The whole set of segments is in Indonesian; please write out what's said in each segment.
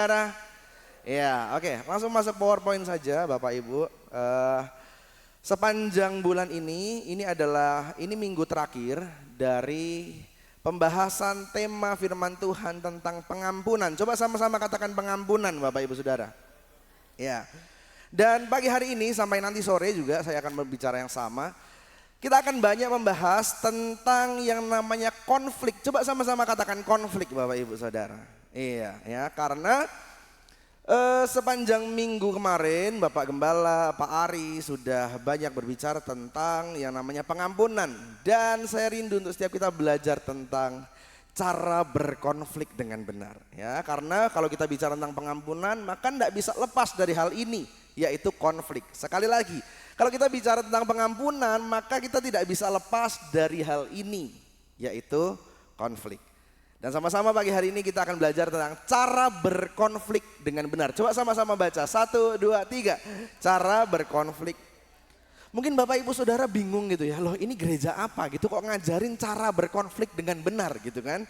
Saudara. Ya, oke, langsung masuk PowerPoint saja Bapak Ibu. Sepanjang bulan ini adalah minggu terakhir dari pembahasan tema firman Tuhan tentang pengampunan. Coba sama-sama katakan pengampunan Bapak Ibu Saudara. Ya. Dan pagi hari ini sampai nanti sore juga saya akan berbicara yang sama. Kita akan banyak membahas tentang yang namanya konflik. Coba sama-sama katakan konflik Bapak Ibu Saudara. Iya, ya, karena sepanjang minggu kemarin Bapak Gembala, Pak Ari sudah banyak berbicara tentang yang namanya pengampunan. Dan saya rindu untuk setiap kita belajar tentang cara berkonflik dengan benar. Ya, karena kalau kita bicara tentang pengampunan maka tidak bisa lepas dari hal ini, yaitu konflik. Sekali lagi, kalau kita bicara tentang pengampunan maka kita tidak bisa lepas dari hal ini, yaitu konflik. Dan sama-sama pagi hari ini kita akan belajar tentang cara berkonflik dengan benar. Coba sama-sama baca, 1, 2, 3. Cara berkonflik. Mungkin Bapak Ibu Saudara bingung gitu ya, loh ini gereja apa gitu kok ngajarin cara berkonflik dengan benar gitu kan.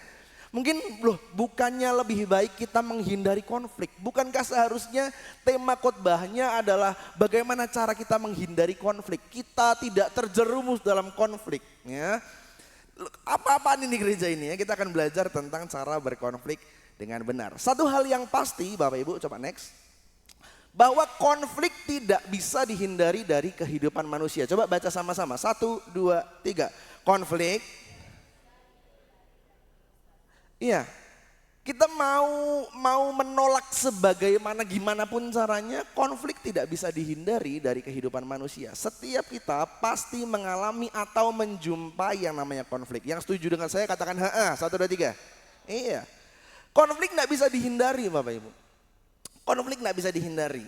Mungkin loh bukannya lebih baik kita menghindari konflik. Bukankah seharusnya tema khotbahnya adalah bagaimana cara kita menghindari konflik. Kita tidak terjerumus dalam konflik ya. Apa-apaan ini gereja ini ya, kita akan belajar tentang cara berkonflik dengan benar. Satu hal yang pasti Bapak Ibu, coba next. Bahwa konflik tidak bisa dihindari dari kehidupan manusia. Coba baca sama-sama, 1, 2, 3. Konflik. Iya, kita mau menolak sebagaimana gimana pun caranya, konflik tidak bisa dihindari dari kehidupan manusia. Setiap kita pasti mengalami atau menjumpai yang namanya konflik. Yang setuju dengan saya katakan ha, 1, 2, 3. Iya, konflik tidak bisa dihindari Bapak Ibu. Konflik tidak bisa dihindari.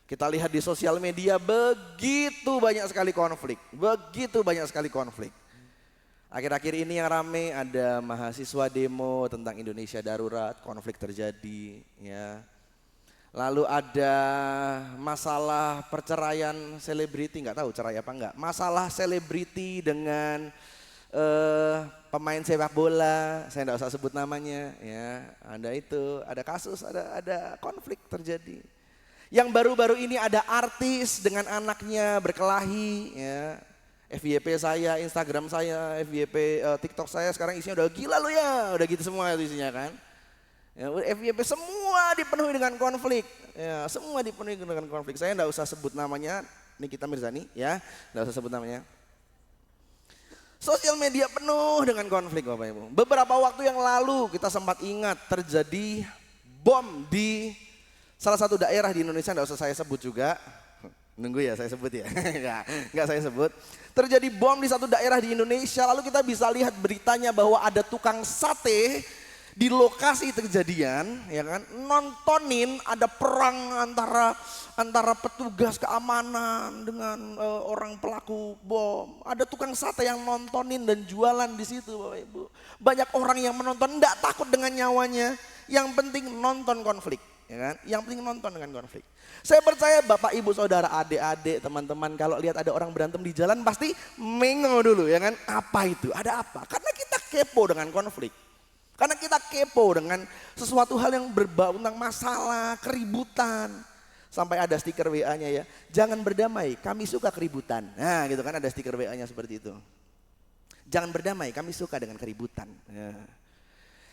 Kita lihat di sosial media begitu banyak sekali konflik. Begitu banyak sekali konflik. Akhir-akhir ini yang rame ada mahasiswa demo tentang Indonesia darurat, konflik terjadi ya. Lalu ada masalah perceraian selebriti, nggak tahu cerai apa enggak. Masalah selebriti dengan pemain sepak bola, saya nggak usah sebut namanya ya. Ada kasus, ada konflik terjadi. Yang baru-baru ini ada artis dengan anaknya berkelahi ya. FYP saya, Instagram saya, FYP TikTok saya sekarang isinya udah gila lo ya, udah gitu semua itu isinya kan. Ya, FYP semua dipenuhi dengan konflik, ya, semua dipenuhi dengan konflik. Saya enggak usah sebut namanya, Nikita Mirzani ya, enggak usah sebut namanya. Sosial media penuh dengan konflik Bapak Ibu. Beberapa waktu yang lalu kita sempat ingat terjadi bom di salah satu daerah di Indonesia, enggak usah saya sebut juga. Nunggu ya saya sebut ya, enggak saya sebut. Terjadi bom di satu daerah di Indonesia, lalu kita bisa lihat beritanya bahwa ada tukang sate di lokasi kejadian, ya kan, nontonin ada perang antara petugas keamanan dengan orang pelaku bom. Ada tukang sate yang nontonin dan jualan di situ Bapak Ibu. Banyak orang yang menonton enggak takut dengan nyawanya, yang penting nonton konflik. Ya kan? Yang penting nonton dengan konflik. Saya percaya Bapak Ibu Saudara, adik-adik, teman-teman kalau lihat ada orang berantem di jalan pasti mengo dulu ya kan. Apa itu? Ada apa? Karena kita kepo dengan konflik. Karena kita kepo dengan sesuatu hal yang berbau tentang masalah, keributan. Sampai ada stiker WA-nya ya. Jangan berdamai, kami suka keributan. Nah gitu kan, ada stiker WA-nya seperti itu. Jangan berdamai, kami suka dengan keributan. Ya.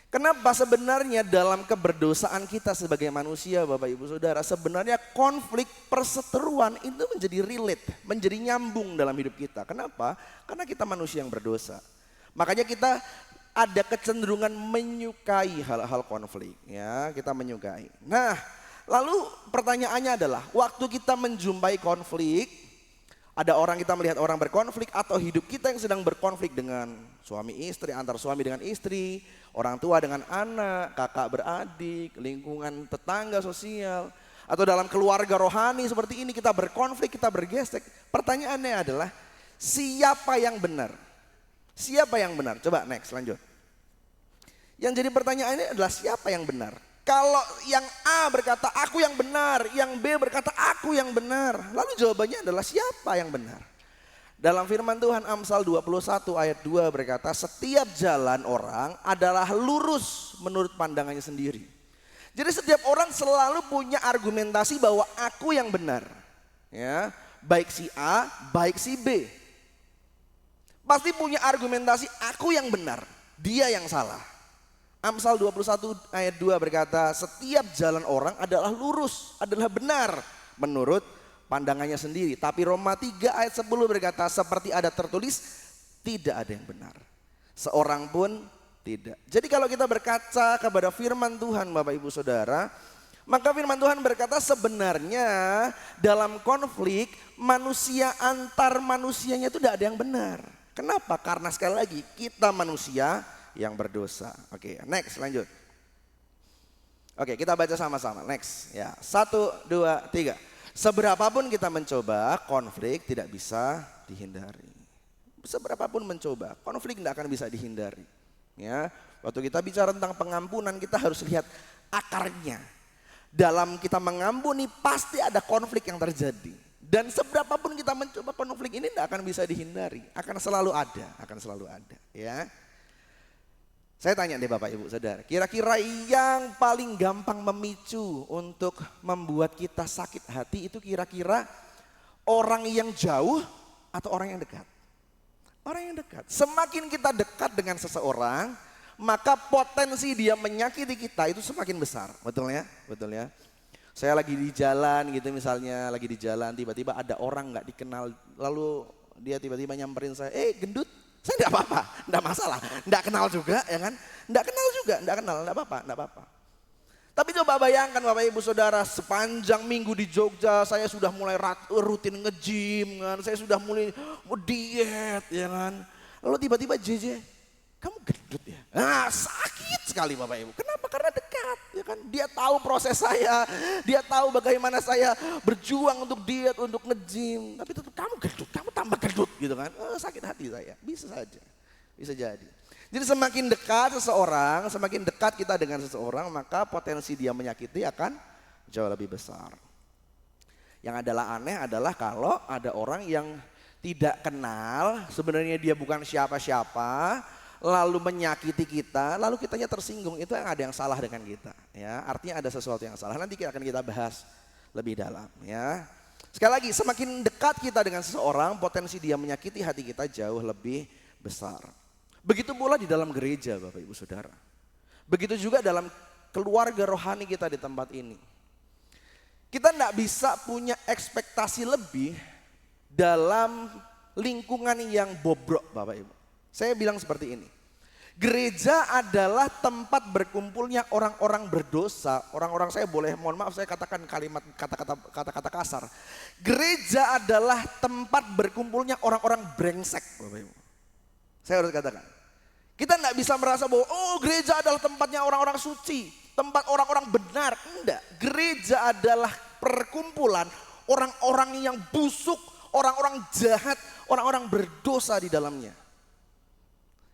Kenapa sebenarnya dalam keberdosaan kita sebagai manusia Bapak Ibu Saudara, sebenarnya konflik perseteruan itu menjadi relate, menjadi nyambung dalam hidup kita. Kenapa? Karena kita manusia yang berdosa. Makanya kita ada kecenderungan menyukai hal-hal konflik ya, kita menyukai. Nah, lalu pertanyaannya adalah waktu kita menjumpai konflik, ada orang kita melihat orang berkonflik atau hidup kita yang sedang berkonflik dengan suami istri, antar suami dengan istri, orang tua dengan anak, kakak beradik, lingkungan tetangga sosial, atau dalam keluarga rohani seperti ini kita berkonflik, kita bergesek. Pertanyaannya adalah siapa yang benar? Siapa yang benar? Coba next lanjut. Yang jadi pertanyaannya adalah siapa yang benar? Kalau yang A berkata aku yang benar, yang B berkata aku yang benar, lalu jawabannya adalah siapa yang benar? Dalam firman Tuhan Amsal 21 ayat 2 berkata, setiap jalan orang adalah lurus menurut pandangannya sendiri. Jadi setiap orang selalu punya argumentasi bahwa aku yang benar. Ya, baik si A, baik si B. Pasti punya argumentasi aku yang benar, dia yang salah. Amsal 21 ayat 2 berkata, setiap jalan orang adalah lurus, adalah benar menurut pandangannya sendiri. Tapi Roma 3 ayat 10 berkata, seperti ada tertulis, tidak ada yang benar. Seorang pun tidak. Jadi kalau kita berkaca kepada firman Tuhan Bapak Ibu Saudara, maka firman Tuhan berkata sebenarnya dalam konflik manusia antar manusianya itu tidak ada yang benar. Kenapa? Karena sekali lagi kita manusia yang berdosa. Oke, next lanjut. Oke, kita baca sama-sama. Next, ya 1, 2, 3. Seberapapun kita mencoba, konflik tidak bisa dihindari. Seberapapun mencoba, konflik tidak akan bisa dihindari. Ya, waktu kita bicara tentang pengampunan, kita harus lihat akarnya. Dalam kita mengampuni pasti ada konflik yang terjadi. Dan seberapapun kita mencoba, konflik ini tidak akan bisa dihindari, akan selalu ada, ya. Saya tanya deh Bapak Ibu Saudara, kira-kira yang paling gampang memicu untuk membuat kita sakit hati itu kira-kira orang yang jauh atau orang yang dekat? Orang yang dekat. Semakin kita dekat dengan seseorang, maka potensi dia menyakiti kita itu semakin besar. Betul ya? Betul ya? Saya lagi di jalan gitu misalnya, lagi di jalan tiba-tiba ada orang nggak dikenal, lalu dia tiba-tiba nyamperin saya, gendut. Saya enggak apa-apa, enggak masalah. Enggak kenal juga ya kan? Enggak kenal juga, enggak kenal, enggak apa-apa, enggak apa-apa. Tapi coba bayangkan Bapak Ibu Saudara, sepanjang minggu di Jogja saya sudah mulai rutin nge-gym kan, saya sudah mulai diet ya kan. Lalu tiba-tiba JJ, kamu gendut ya? Nah, sakit sekali Bapak Ibu. Kenapa? Karena dekat ya kan. Dia tahu proses saya, dia tahu bagaimana saya berjuang untuk diet, untuk nge-gym. Tapi tetap kamu gendut, kamu tambah gendut gitu kan. Sakit hati saya, bisa saja, bisa jadi. Jadi semakin dekat seseorang, semakin dekat kita dengan seseorang, maka potensi dia menyakiti akan jauh lebih besar. Yang adalah aneh adalah kalau ada orang yang tidak kenal, sebenarnya dia bukan siapa-siapa, lalu menyakiti kita, lalu kitanya tersinggung, itu yang ada yang salah dengan kita. Ya, artinya ada sesuatu yang salah. Nanti akan kita bahas lebih dalam. Ya, sekali lagi, semakin dekat kita dengan seseorang, potensi dia menyakiti hati kita jauh lebih besar. Begitu pula di dalam gereja Bapak Ibu Saudara. Begitu juga dalam keluarga rohani kita di tempat ini. Kita tidak bisa punya ekspektasi lebih dalam lingkungan yang bobrok Bapak Ibu. Saya bilang seperti ini. Gereja adalah tempat berkumpulnya orang-orang berdosa. Orang-orang, saya boleh, mohon maaf saya katakan kata-kata kasar. Gereja adalah tempat berkumpulnya orang-orang brengsek Bapak Ibu. Saya harus katakan. Kita tidak bisa merasa bahwa gereja adalah tempatnya orang-orang suci, tempat orang-orang benar. Enggak, gereja adalah perkumpulan orang-orang yang busuk, orang-orang jahat, orang-orang berdosa di dalamnya.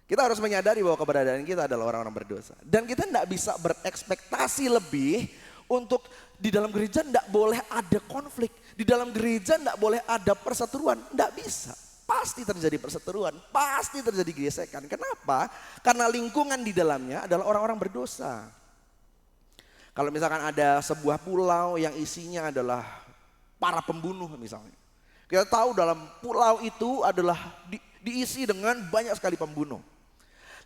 Kita harus menyadari bahwa keberadaan kita adalah orang-orang berdosa. Dan kita tidak bisa berekspektasi lebih untuk di dalam gereja tidak boleh ada konflik. Di dalam gereja tidak boleh ada perseteruan, tidak bisa. Pasti terjadi perseteruan, pasti terjadi gesekan. Kenapa? Karena lingkungan di dalamnya adalah orang-orang berdosa. Kalau misalkan ada sebuah pulau yang isinya adalah para pembunuh misalnya. Kita tahu dalam pulau itu adalah diisi dengan banyak sekali pembunuh.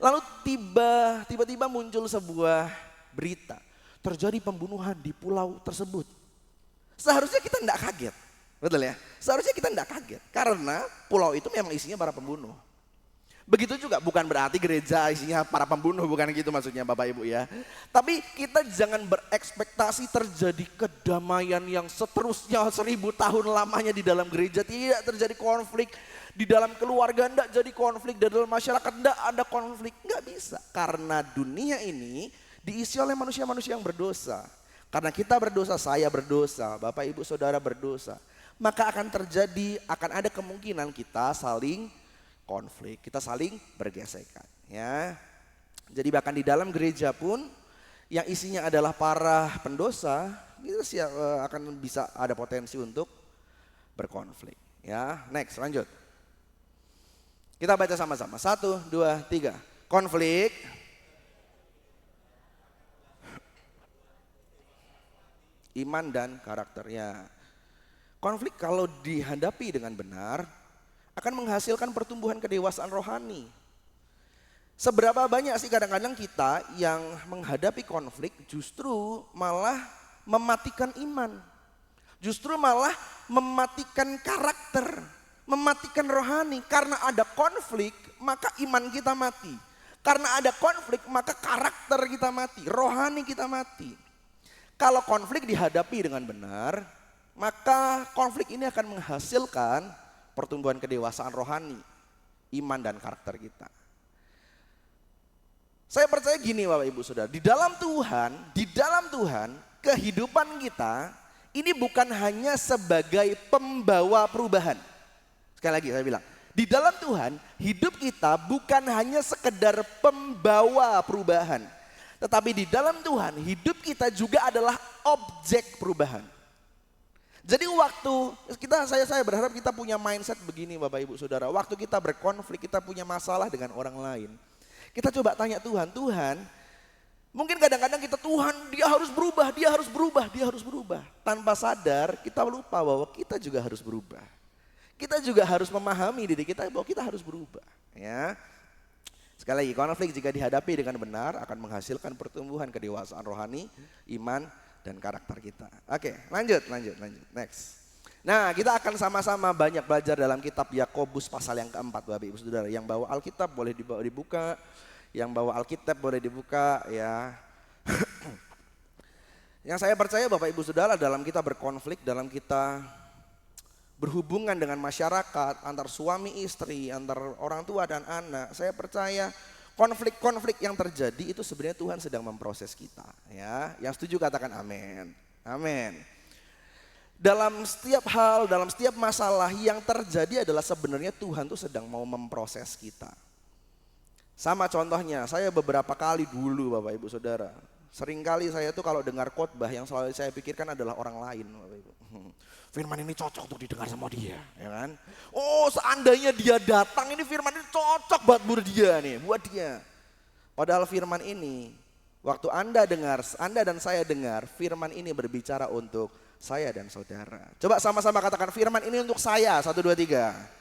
Lalu tiba-tiba muncul sebuah berita. Terjadi pembunuhan di pulau tersebut. Seharusnya kita tidak kaget. Betul ya? Seharusnya kita tidak kaget karena pulau itu memang isinya para pembunuh. Begitu juga bukan berarti gereja isinya para pembunuh, bukan gitu maksudnya Bapak Ibu ya. Tapi kita jangan berekspektasi terjadi kedamaian yang seterusnya 1000 tahun lamanya di dalam gereja. Tidak terjadi konflik, di dalam keluarga tidak jadi konflik, di dalam masyarakat tidak ada konflik. Nggak bisa karena dunia ini diisi oleh manusia-manusia yang berdosa. Karena kita berdosa, saya berdosa, Bapak Ibu Saudara berdosa. Maka akan ada kemungkinan kita saling konflik, kita saling bergesekan ya. Jadi bahkan di dalam gereja pun yang isinya adalah para pendosa, itu akan bisa ada potensi untuk berkonflik ya. Next, lanjut. Kita baca sama-sama. 1, 2, 3. Konflik iman dan karakternya. Konflik kalau dihadapi dengan benar akan menghasilkan pertumbuhan kedewasaan rohani. Seberapa banyak sih kadang-kadang kita yang menghadapi konflik justru malah mematikan iman. Justru malah mematikan karakter, mematikan rohani. Karena ada konflik maka iman kita mati. Karena ada konflik maka karakter kita mati, rohani kita mati. Kalau konflik dihadapi dengan benar, maka konflik ini akan menghasilkan pertumbuhan kedewasaan rohani, iman dan karakter kita. Saya percaya gini Bapak Ibu Saudara, di dalam Tuhan, kehidupan kita ini bukan hanya sebagai pembawa perubahan. Sekali lagi saya bilang, di dalam Tuhan hidup kita bukan hanya sekedar pembawa perubahan. Tetapi di dalam Tuhan hidup kita juga adalah objek perubahan. Jadi waktu saya berharap kita punya mindset begini Bapak Ibu Saudara. Waktu kita berkonflik, kita punya masalah dengan orang lain. Kita coba tanya Tuhan, mungkin kadang-kadang kita Tuhan dia harus berubah. Tanpa sadar kita lupa bahwa kita juga harus berubah. Kita juga harus memahami diri kita bahwa kita harus berubah. Ya. Sekali lagi, konflik jika dihadapi dengan benar akan menghasilkan pertumbuhan kedewasaan rohani, iman, dan karakter kita. Oke, lanjut. Next. Nah, kita akan sama-sama banyak belajar dalam kitab Yakobus pasal yang keempat, Bapak Ibu Saudara. Yang bawa Alkitab boleh dibuka, yang bawa Alkitab boleh dibuka ya. Yang saya percaya Bapak Ibu Saudara, dalam kita berkonflik, dalam kita berhubungan dengan masyarakat, antar suami istri, antar orang tua dan anak, saya percaya konflik-konflik yang terjadi itu sebenarnya Tuhan sedang memproses kita. Ya, yang setuju katakan amin. Amin. Dalam setiap hal, dalam setiap masalah yang terjadi adalah sebenarnya Tuhan tuh sedang mau memproses kita. Sama contohnya, saya beberapa kali dulu Bapak Ibu Saudara, seringkali saya tuh kalau dengar khotbah yang selalu saya pikirkan adalah orang lain Bapak Ibu. Firman ini cocok untuk didengar sama dia, ya kan? Oh, seandainya dia datang, ini firman ini cocok buat dia nih, buat dia. Padahal firman ini, waktu Anda dan saya dengar, firman ini berbicara untuk saya dan saudara. Coba sama-sama katakan firman ini untuk saya, 1, 2, 3.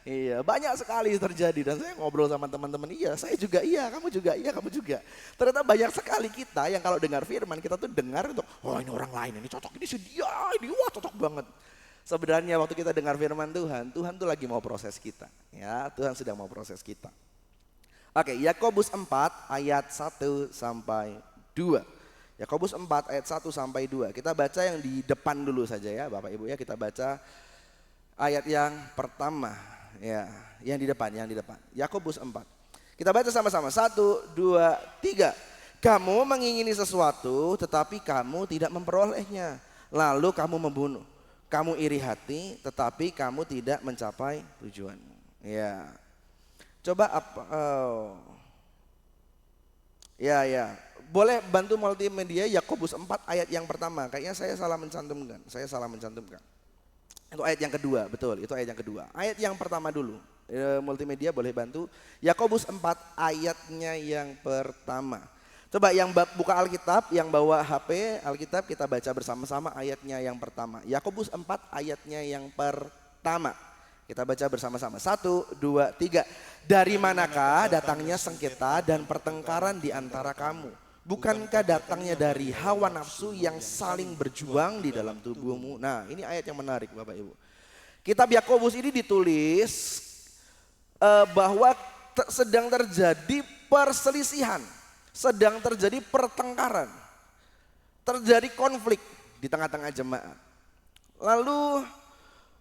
Iya, banyak sekali terjadi dan saya ngobrol sama teman-teman, saya juga kamu juga. Ternyata banyak sekali kita yang kalau dengar firman kita tuh dengar untuk, oh ini orang lain, ini cocok, ini dia, wah cocok banget. Sebenarnya waktu kita dengar firman Tuhan tuh lagi mau proses kita. Ya, Tuhan sedang mau proses kita. Oke, Yakobus 4 ayat 1 sampai 2. Yakobus 4 ayat 1 sampai 2. Kita baca yang di depan dulu saja ya Bapak Ibu ya, kita baca ayat yang pertama ya, yang di depan. Yakobus 4. Kita baca sama-sama. 1, 2, 3. Kamu mengingini sesuatu tetapi kamu tidak memperolehnya. Lalu kamu membunuh. Kamu iri hati tetapi kamu tidak mencapai tujuanmu. Ya. Coba apa? Ya. Boleh bantu multimedia Yakobus 4 ayat yang pertama. Kayaknya saya salah mencantumkan. Itu ayat yang kedua, betul, itu ayat yang kedua. Ayat yang pertama dulu, multimedia boleh bantu. Yakobus 4 ayatnya yang pertama. Coba yang buka Alkitab, yang bawa HP Alkitab kita baca bersama-sama ayatnya yang pertama. Yakobus 4 ayatnya yang pertama. Kita baca bersama-sama, 1, 2, 3. Dari manakah datangnya sengketa dan pertengkaran di antara kamu? Bukankah datangnya dari hawa nafsu yang saling berjuang di dalam tubuhmu? Nah, ini ayat yang menarik Bapak Ibu. Kitab Yakobus ini ditulis bahwa sedang terjadi perselisihan, sedang terjadi pertengkaran, terjadi konflik di tengah-tengah jemaat. Lalu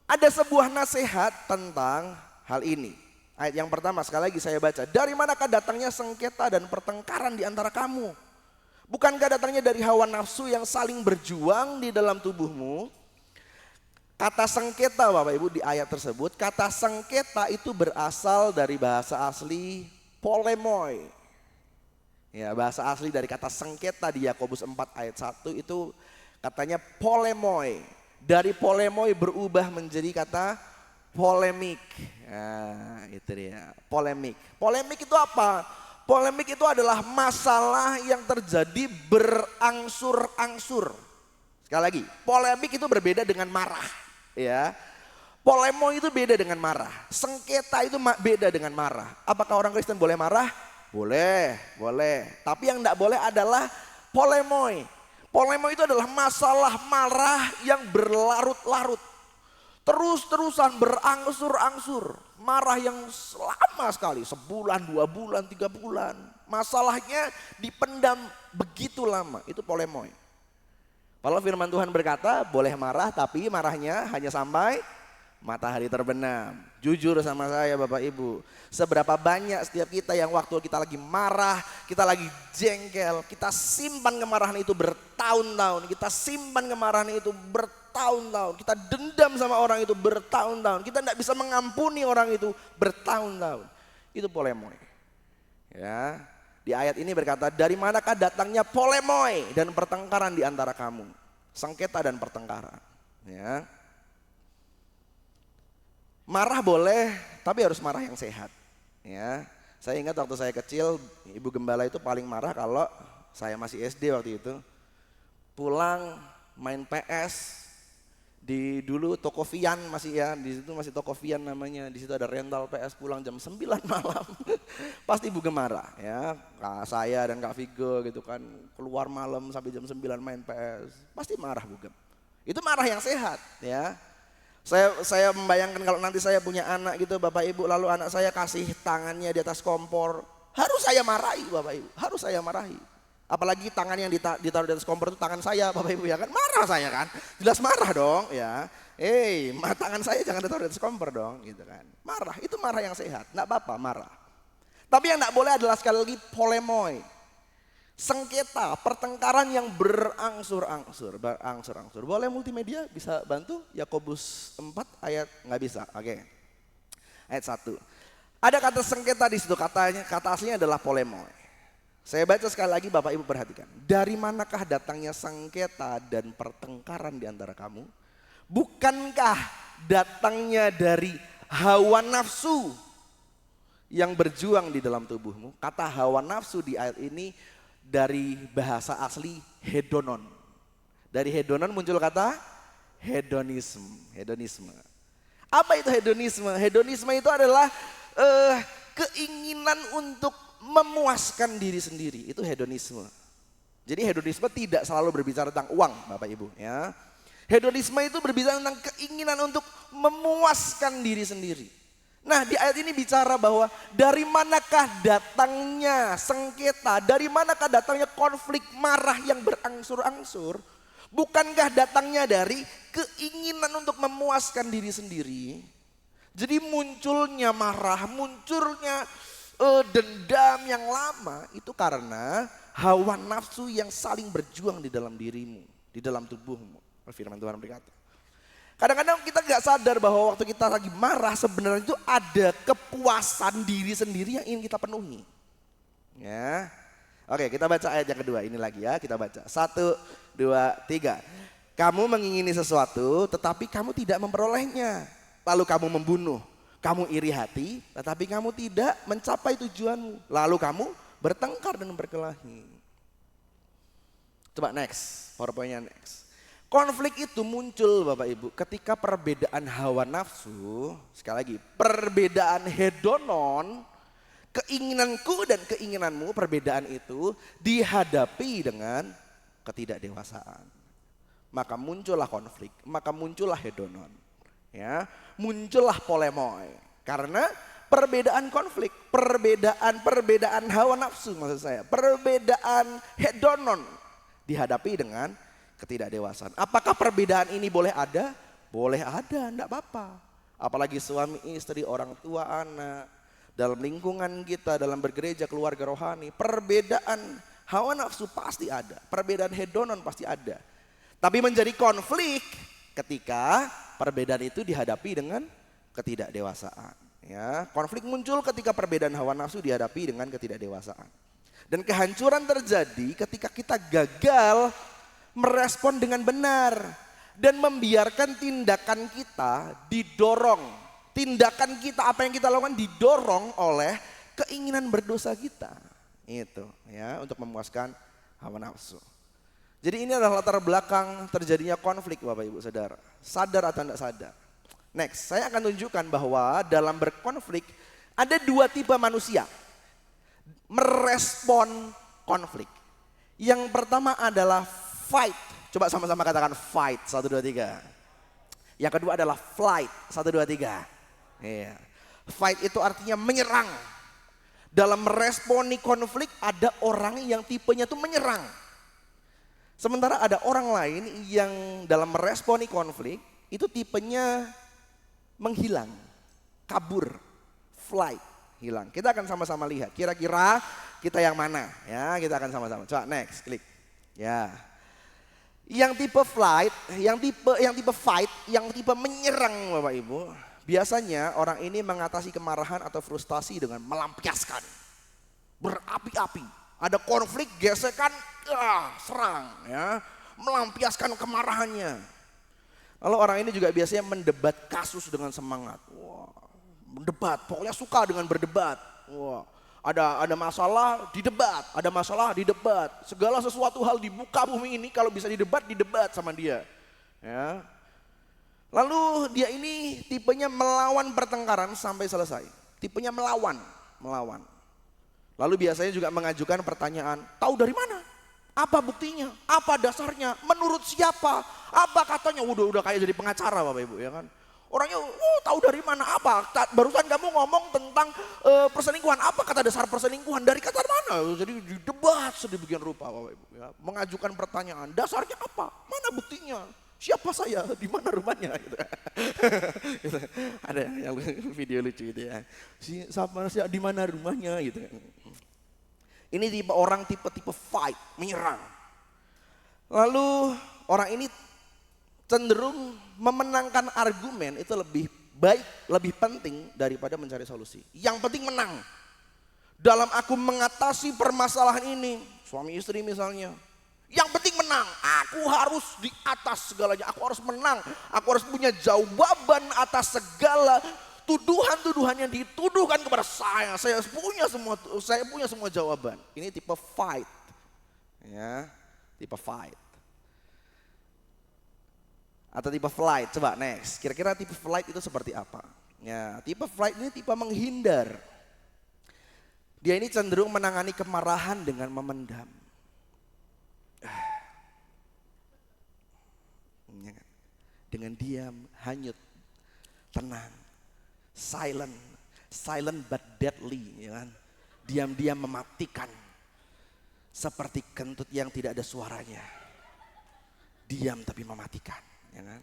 ada sebuah nasihat tentang hal ini. Ayat yang pertama sekali lagi saya baca. Dari manakah datangnya sengketa dan pertengkaran di antara kamu? Bukankah datangnya dari hawa nafsu yang saling berjuang di dalam tubuhmu? Kata sengketa Bapak Ibu di ayat tersebut, kata sengketa itu berasal dari bahasa asli polemoi. Ya, bahasa asli dari kata sengketa di Yakobus 4 ayat 1 itu katanya polemoi. Dari polemoi berubah menjadi kata polemik. Nah, itu dia, polemik. Polemik itu apa? Polemik itu adalah masalah yang terjadi berangsur-angsur. Sekali lagi, polemik itu berbeda dengan marah, ya. Polemo itu beda dengan marah. Sengketa itu beda dengan marah. Apakah orang Kristen boleh marah? Boleh, boleh. Tapi yang tidak boleh adalah polemoi. Polemo itu adalah masalah marah yang berlarut-larut. Terus-terusan berangsur-angsur. Marah yang lama sekali, sebulan, 2 bulan, 3 bulan. Masalahnya dipendam begitu lama, itu polemoi. Kalau firman Tuhan berkata boleh marah tapi marahnya hanya sampai matahari terbenam. Jujur sama saya Bapak Ibu, seberapa banyak setiap kita yang waktu kita lagi marah, kita lagi jengkel, kita simpan kemarahan itu bertahun-tahun, kita simpan kemarahan itu bertahun-tahun, kita dendam sama orang itu bertahun-tahun, kita tidak bisa mengampuni orang itu bertahun-tahun. Itu polemoi. Ya, di ayat ini berkata, dari manakah datangnya polemoi dan pertengkaran di antara kamu? Sengketa dan pertengkaran. Ya. Marah boleh, tapi harus marah yang sehat. Ya, saya ingat waktu saya kecil, Ibu Gembala itu paling marah kalau saya masih SD waktu itu. Pulang main PS di dulu toko Vian masih ya, di situ masih toko Vian namanya. Di situ ada rental PS, pulang jam 9 malam. Pasti Ibu marah ya. Saya dan Kak Vigo gitu kan keluar malam sampai jam 9 main PS. Pasti marah Bu Gem. Itu marah yang sehat ya. Saya membayangkan kalau nanti saya punya anak gitu Bapak Ibu, lalu anak saya kasih tangannya di atas kompor, harus saya marahi Bapak Ibu, harus saya marahi. Apalagi tangan yang ditaruh di atas kompor itu tangan saya Bapak Ibu ya kan, marah saya kan, jelas marah dong ya. Tangan saya jangan ditaruh di atas kompor dong gitu kan. Marah, itu marah yang sehat, enggak apa-apa marah. Tapi yang enggak boleh adalah sekali lagi polemoi. Sengketa, pertengkaran yang berangsur-angsur. Boleh multimedia bisa bantu? Yakobus 4 ayat, nggak bisa. Oke. Ayat 1. Ada kata sengketa di situ, kata aslinya adalah polemoi. Saya baca sekali lagi Bapak Ibu perhatikan. Dari manakah datangnya sengketa dan pertengkaran di antara kamu? Bukankah datangnya dari hawa nafsu yang berjuang di dalam tubuhmu? Kata hawa nafsu di ayat ini dari bahasa asli hedonon. Dari hedonon muncul kata hedonisme. Apa itu hedonisme? Hedonisme itu adalah keinginan untuk memuaskan diri sendiri. Itu hedonisme. Jadi hedonisme tidak selalu berbicara tentang uang Bapak Ibu ya. Hedonisme itu berbicara tentang keinginan untuk memuaskan diri sendiri. Nah di ayat ini bicara bahwa dari manakah datangnya sengketa, dari manakah datangnya konflik marah yang berangsur-angsur, bukankah datangnya dari keinginan untuk memuaskan diri sendiri. Jadi munculnya marah, munculnya dendam yang lama itu karena hawa nafsu yang saling berjuang di dalam dirimu, di dalam tubuhmu. Firman Tuhan berkata. Kadang-kadang kita nggak sadar bahwa waktu kita lagi marah sebenarnya itu ada kepuasan diri sendiri yang ingin kita penuhi. Ya, oke kita baca ayat yang kedua ini lagi ya, kita baca 1, 2, 3. Kamu mengingini sesuatu tetapi kamu tidak memperolehnya. Lalu kamu membunuh, kamu iri hati tetapi kamu tidak mencapai tujuanmu. Lalu kamu bertengkar dan berkelahi. Coba next, PowerPoint-nya next. Konflik itu muncul Bapak Ibu ketika perbedaan hawa nafsu, sekali lagi perbedaan hedonon, keinginanku dan keinginanmu, perbedaan itu dihadapi dengan ketidakdewasaan. Maka muncullah konflik, maka muncullah hedonon. Ya, muncullah polemoi. Karena perbedaan konflik, perbedaan hawa nafsu maksud saya, perbedaan hedonon dihadapi dengan ketidakdewasaan. Apakah perbedaan ini boleh ada? Boleh ada, enggak apa-apa. Apalagi suami istri, orang tua anak, dalam lingkungan kita, dalam bergereja, keluarga rohani, perbedaan hawa nafsu pasti ada, perbedaan hedonon pasti ada. Tapi menjadi konflik ketika perbedaan itu dihadapi dengan ketidakdewasaan. Ya, konflik muncul ketika perbedaan hawa nafsu dihadapi dengan ketidakdewasaan. Dan kehancuran terjadi ketika kita gagal merespon dengan benar dan membiarkan tindakan kita didorong. Tindakan kita, apa yang kita lakukan didorong oleh keinginan berdosa kita. Itu ya, untuk memuaskan hawa nafsu. Jadi ini adalah latar belakang terjadinya konflik Bapak Ibu Saudara. Sadar atau tidak sadar. Next, saya akan tunjukkan bahwa dalam berkonflik ada dua tipe manusia merespon konflik. Yang pertama adalah fight. Coba sama-sama katakan fight, 1, 2, 3. Yang kedua adalah flight, 1, 2, 3. Iya. Fight itu artinya menyerang. Dalam meresponi konflik ada orang yang tipenya itu menyerang. Sementara ada orang lain yang dalam meresponi konflik itu tipenya menghilang, kabur, flight, hilang. Kita akan sama-sama lihat kira-kira kita yang mana ya, kita akan sama-sama. Coba next, klik. Ya. Yang tipe flight, yang tipe fight, yang tipe menyerang Bapak Ibu, biasanya orang ini mengatasi kemarahan atau frustasi dengan melampiaskan. Berapi-api. Ada konflik, gesekan, serang ya, melampiaskan kemarahannya. Lalu orang ini juga biasanya mendebat kasus dengan semangat. Wah, mendebat, pokoknya suka dengan berdebat. Wah, ada masalah didebat, ada masalah didebat. Segala sesuatu hal di muka bumi ini kalau bisa didebat sama dia. Ya. Lalu dia ini tipenya melawan pertengkaran sampai selesai. Tipenya melawan. Lalu biasanya juga mengajukan pertanyaan, tahu dari mana? Apa buktinya? Apa dasarnya? Menurut siapa? Apa katanya? Udah kayak jadi pengacara Bapak Ibu ya kan. Orangnya tahu dari mana? Apa? Barusan kamu ngomong tentang perselingkuhan. Apa kata dasar perselingkuhan? Dari kata mana? Jadi didebat sedemikian rupa Bapak Ibu ya. Mengajukan pertanyaan, dasarnya apa? Mana buktinya? Siapa saya? Di mana rumahnya? Gitu. Gitu. Ada yang video lucu itu ya. Siapa sih? Di mana rumahnya? Gitu. Ini tipe orang tipe fight, menyerang. Lalu orang ini cenderung memenangkan argumen itu lebih baik, lebih penting daripada mencari solusi. Yang penting menang. Dalam aku mengatasi permasalahan ini, suami istri misalnya. Yang penting menang, aku harus di atas segalanya, aku harus menang, aku harus punya jawaban atas segala tuduhan-tuduhan yang dituduhkan kepada saya punya semua jawaban. Ini tipe fight, ya, tipe fight. Atau tipe flight, coba next. Kira-kira tipe flight itu seperti apa? Ya, tipe flight ini tipe menghindar. Dia ini cenderung menangani kemarahan dengan memendam. Dengan diam, hanyut, tenang, silent but deadly, ya kan? Diam-diam mematikan, seperti kentut yang tidak ada suaranya. Diam tapi mematikan, ya kan?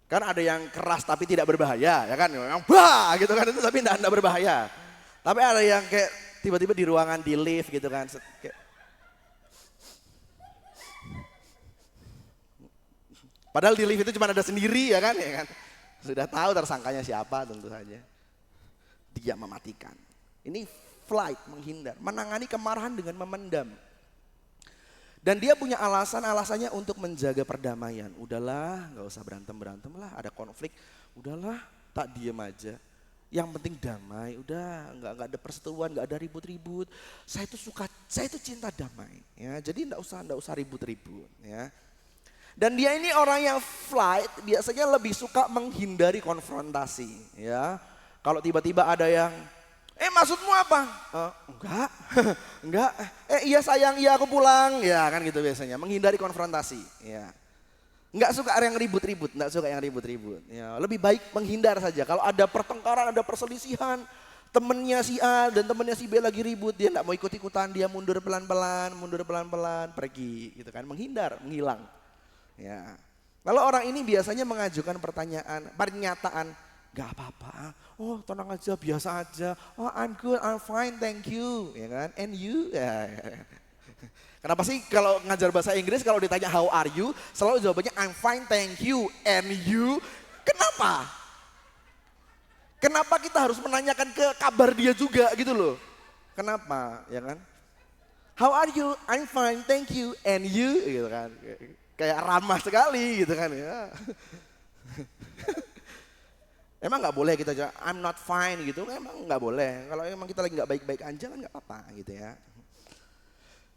Kan ada yang keras tapi tidak berbahaya, ya kan? Yang bah gitu kan, itu tapi tidak berbahaya. Tapi ada yang kayak tiba-tiba di ruangan di lift gitu kan, kayak padahal di lift itu cuma ada sendiri ya kan. Sudah tahu tersangkanya siapa tentu saja. Dia mematikan. Ini flight, menghindar, menangani kemarahan dengan memendam. Dan dia punya alasannya untuk menjaga perdamaian. Udahlah, nggak usah berantem lah, ada konflik. Udahlah, tak diem aja. Yang penting damai, udah nggak ada perseteruan, nggak ada ribut-ribut. Saya itu cinta damai. Ya, jadi nggak usah ribut-ribut. Ya. Dan dia ini orang yang flight biasanya lebih suka menghindari konfrontasi. Ya, kalau tiba-tiba ada yang, maksudmu apa? Enggak. Iya sayang, iya aku pulang. Ya kan gitu biasanya, menghindari konfrontasi. Ya, nggak suka yang ribut-ribut, Ya, lebih baik menghindar saja. Kalau ada pertengkaran, ada perselisihan, temennya si A dan temennya si B lagi ribut, dia nggak mau ikut-ikutan, dia mundur pelan-pelan, pergi, gitu kan, menghindar, menghilang. Ya. Lalu orang ini biasanya mengajukan pernyataan, gak apa-apa, tenang aja, biasa aja, I'm good, I'm fine, thank you, ya kan, and you, ya. Kenapa sih kalau ngajar bahasa Inggris kalau ditanya how are you, selalu jawabannya I'm fine, thank you, and you, kenapa? Kenapa kita harus menanyakan ke kabar dia juga gitu loh, kenapa, ya kan? How are you, I'm fine, thank you, and you, gitu kan. Kayak ramah sekali gitu kan ya. Emang nggak boleh kita aja, I'm not fine gitu, emang nggak boleh. Kalau emang kita lagi nggak baik-baik aja kan nggak apa-apa gitu ya.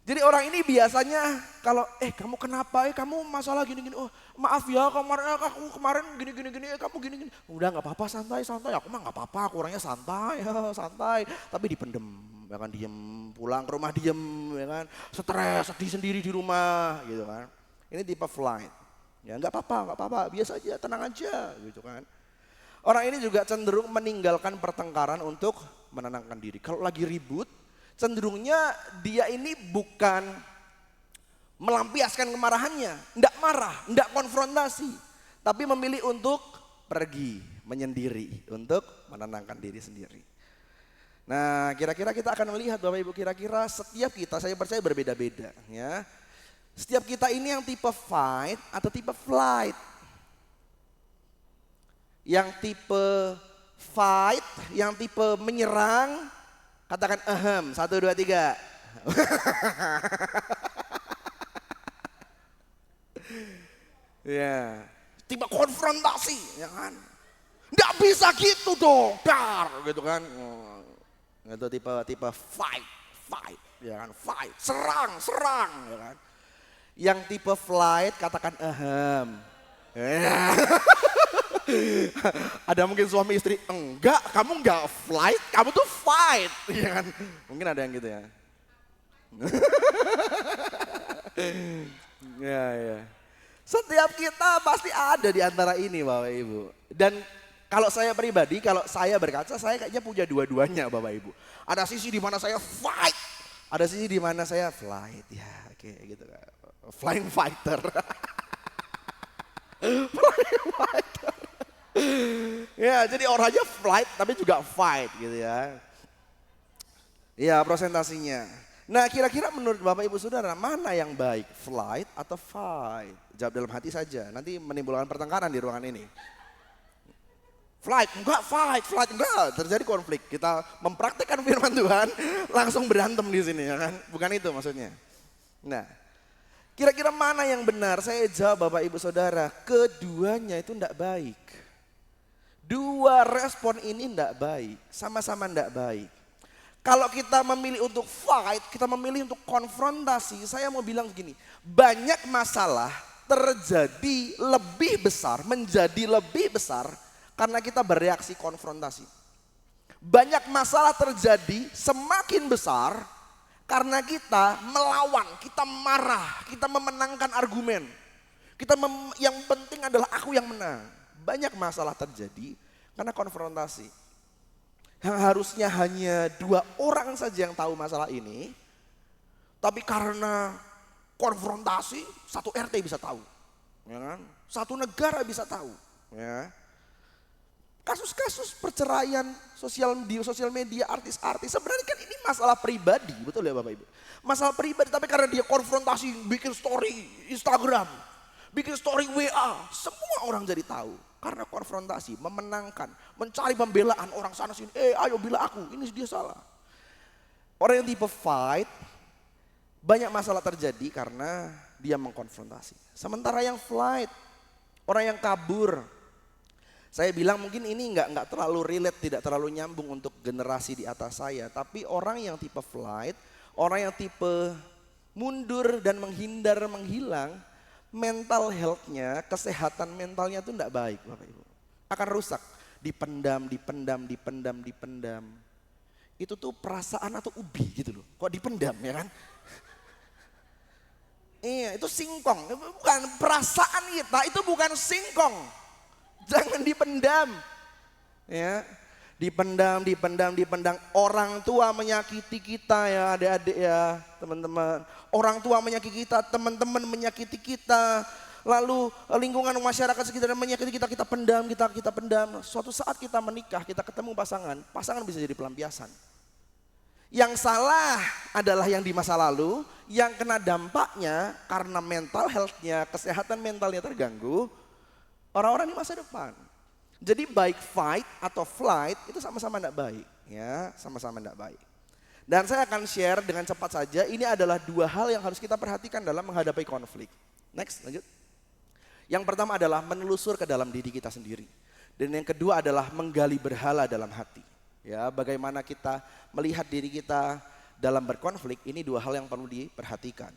Jadi orang ini biasanya kalau kamu kenapa, kamu masalah gini-gini, oh maaf ya aku kemarin gini-gini, kamu gini-gini. Udah nggak apa-apa, santai, aku mah nggak apa-apa, aku orangnya santai, santai. Tapi dipendem, ya kan, diem, pulang ke rumah diem, ya kan, stres, sedih sendiri di rumah gitu kan. Ini tipe flight, ya nggak apa-apa, biasa aja, tenang aja gitu kan. Orang ini juga cenderung meninggalkan pertengkaran untuk menenangkan diri. Kalau lagi ribut, cenderungnya dia ini bukan melampiaskan kemarahannya, enggak marah, enggak konfrontasi, tapi memilih untuk pergi, menyendiri, untuk menenangkan diri sendiri. Nah, kira-kira kita akan melihat Bapak Ibu, kira-kira setiap kita, saya percaya berbeda-beda ya. Setiap kita ini yang tipe fight atau tipe flight. Yang tipe fight, yang tipe menyerang, katakan ahem, 1, 2, 3. Ya, tipe konfrontasi, ya kan? Nggak bisa gitu dong, dar, gitu kan? Itu tipe fight, ya kan? Fight, serang, ya kan? Yang tipe flight, katakan ahem. Ya. Ada mungkin suami istri, enggak, kamu enggak flight, kamu tuh fight, ya kan? Mungkin ada yang gitu ya. Ya. Setiap kita pasti ada di antara ini Bapak Ibu. Dan kalau saya pribadi, kalau saya berkaca, saya kayaknya punya dua-duanya Bapak Ibu. Ada sisi di mana saya fight, ada sisi di mana saya flight, ya kayak gitu kan. Flying fighter. Flying fighter. Ya, jadi orangnya flight tapi juga fight gitu ya. Ya, presentasinya. Nah, kira-kira menurut Bapak Ibu Saudara mana yang baik, flight atau fight? Jawab dalam hati saja, nanti menimbulkan pertengkaran di ruangan ini. Flight enggak, fight enggak, terjadi konflik. Kita mempraktekkan firman Tuhan, langsung berantem di sini ya kan? Bukan itu maksudnya. Nah, kira-kira mana yang benar? Saya jawab Bapak Ibu Saudara, keduanya itu enggak baik. Dua respon ini enggak baik, sama-sama enggak baik. Kalau kita memilih untuk fight, kita memilih untuk konfrontasi, saya mau bilang begini, banyak masalah terjadi lebih besar, menjadi lebih besar karena kita bereaksi konfrontasi. Banyak masalah terjadi semakin besar karena kita melawan, kita marah, kita memenangkan argumen. Yang penting adalah aku yang menang. Banyak masalah terjadi karena konfrontasi. Yang harusnya hanya 2 orang saja yang tahu masalah ini, tapi karena konfrontasi 1 RT bisa tahu, ya kan? 1 negara bisa tahu. Ya. Kasus-kasus perceraian di sosial media, artis-artis, sebenarnya kan ini masalah pribadi, betul ya Bapak Ibu? Masalah pribadi, tapi karena dia konfrontasi, bikin story Instagram, bikin story WA, semua orang jadi tahu. Karena konfrontasi, memenangkan, mencari pembelaan orang sana sini. Ayo bila aku, ini dia salah. Orang yang tipe fight, banyak masalah terjadi karena dia mengkonfrontasi. Sementara yang flight, orang yang kabur. Saya bilang mungkin ini nggak terlalu relate, tidak terlalu nyambung untuk generasi di atas saya. Tapi orang yang tipe flight, orang yang tipe mundur dan menghindar, menghilang, mental health-nya, kesehatan mentalnya itu enggak baik Bapak Ibu. Akan rusak, dipendam. Itu tuh perasaan atau ubi gitu loh. Kok dipendam ya kan? Iya, itu singkong. Bukan perasaan kita, itu bukan singkong. Jangan dipendam. Ya. Dipendam. Orang tua menyakiti kita ya adik-adik ya teman-teman. Orang tua menyakiti kita, teman-teman menyakiti kita. Lalu lingkungan masyarakat sekitar menyakiti kita, kita pendam. Suatu saat kita menikah, kita ketemu pasangan bisa jadi pelampiasan. Yang salah adalah yang di masa lalu, yang kena dampaknya karena mental health-nya, kesehatan mentalnya terganggu, orang-orang di masa depan. Jadi baik fight atau flight itu sama-sama tidak baik, ya, sama-sama tidak baik. Dan saya akan share dengan cepat saja, ini adalah 2 hal yang harus kita perhatikan dalam menghadapi konflik. Next, lanjut. Yang pertama adalah menelusur ke dalam diri kita sendiri. Dan yang kedua adalah menggali berhala dalam hati. Ya, bagaimana kita melihat diri kita dalam berkonflik, ini dua hal yang perlu diperhatikan.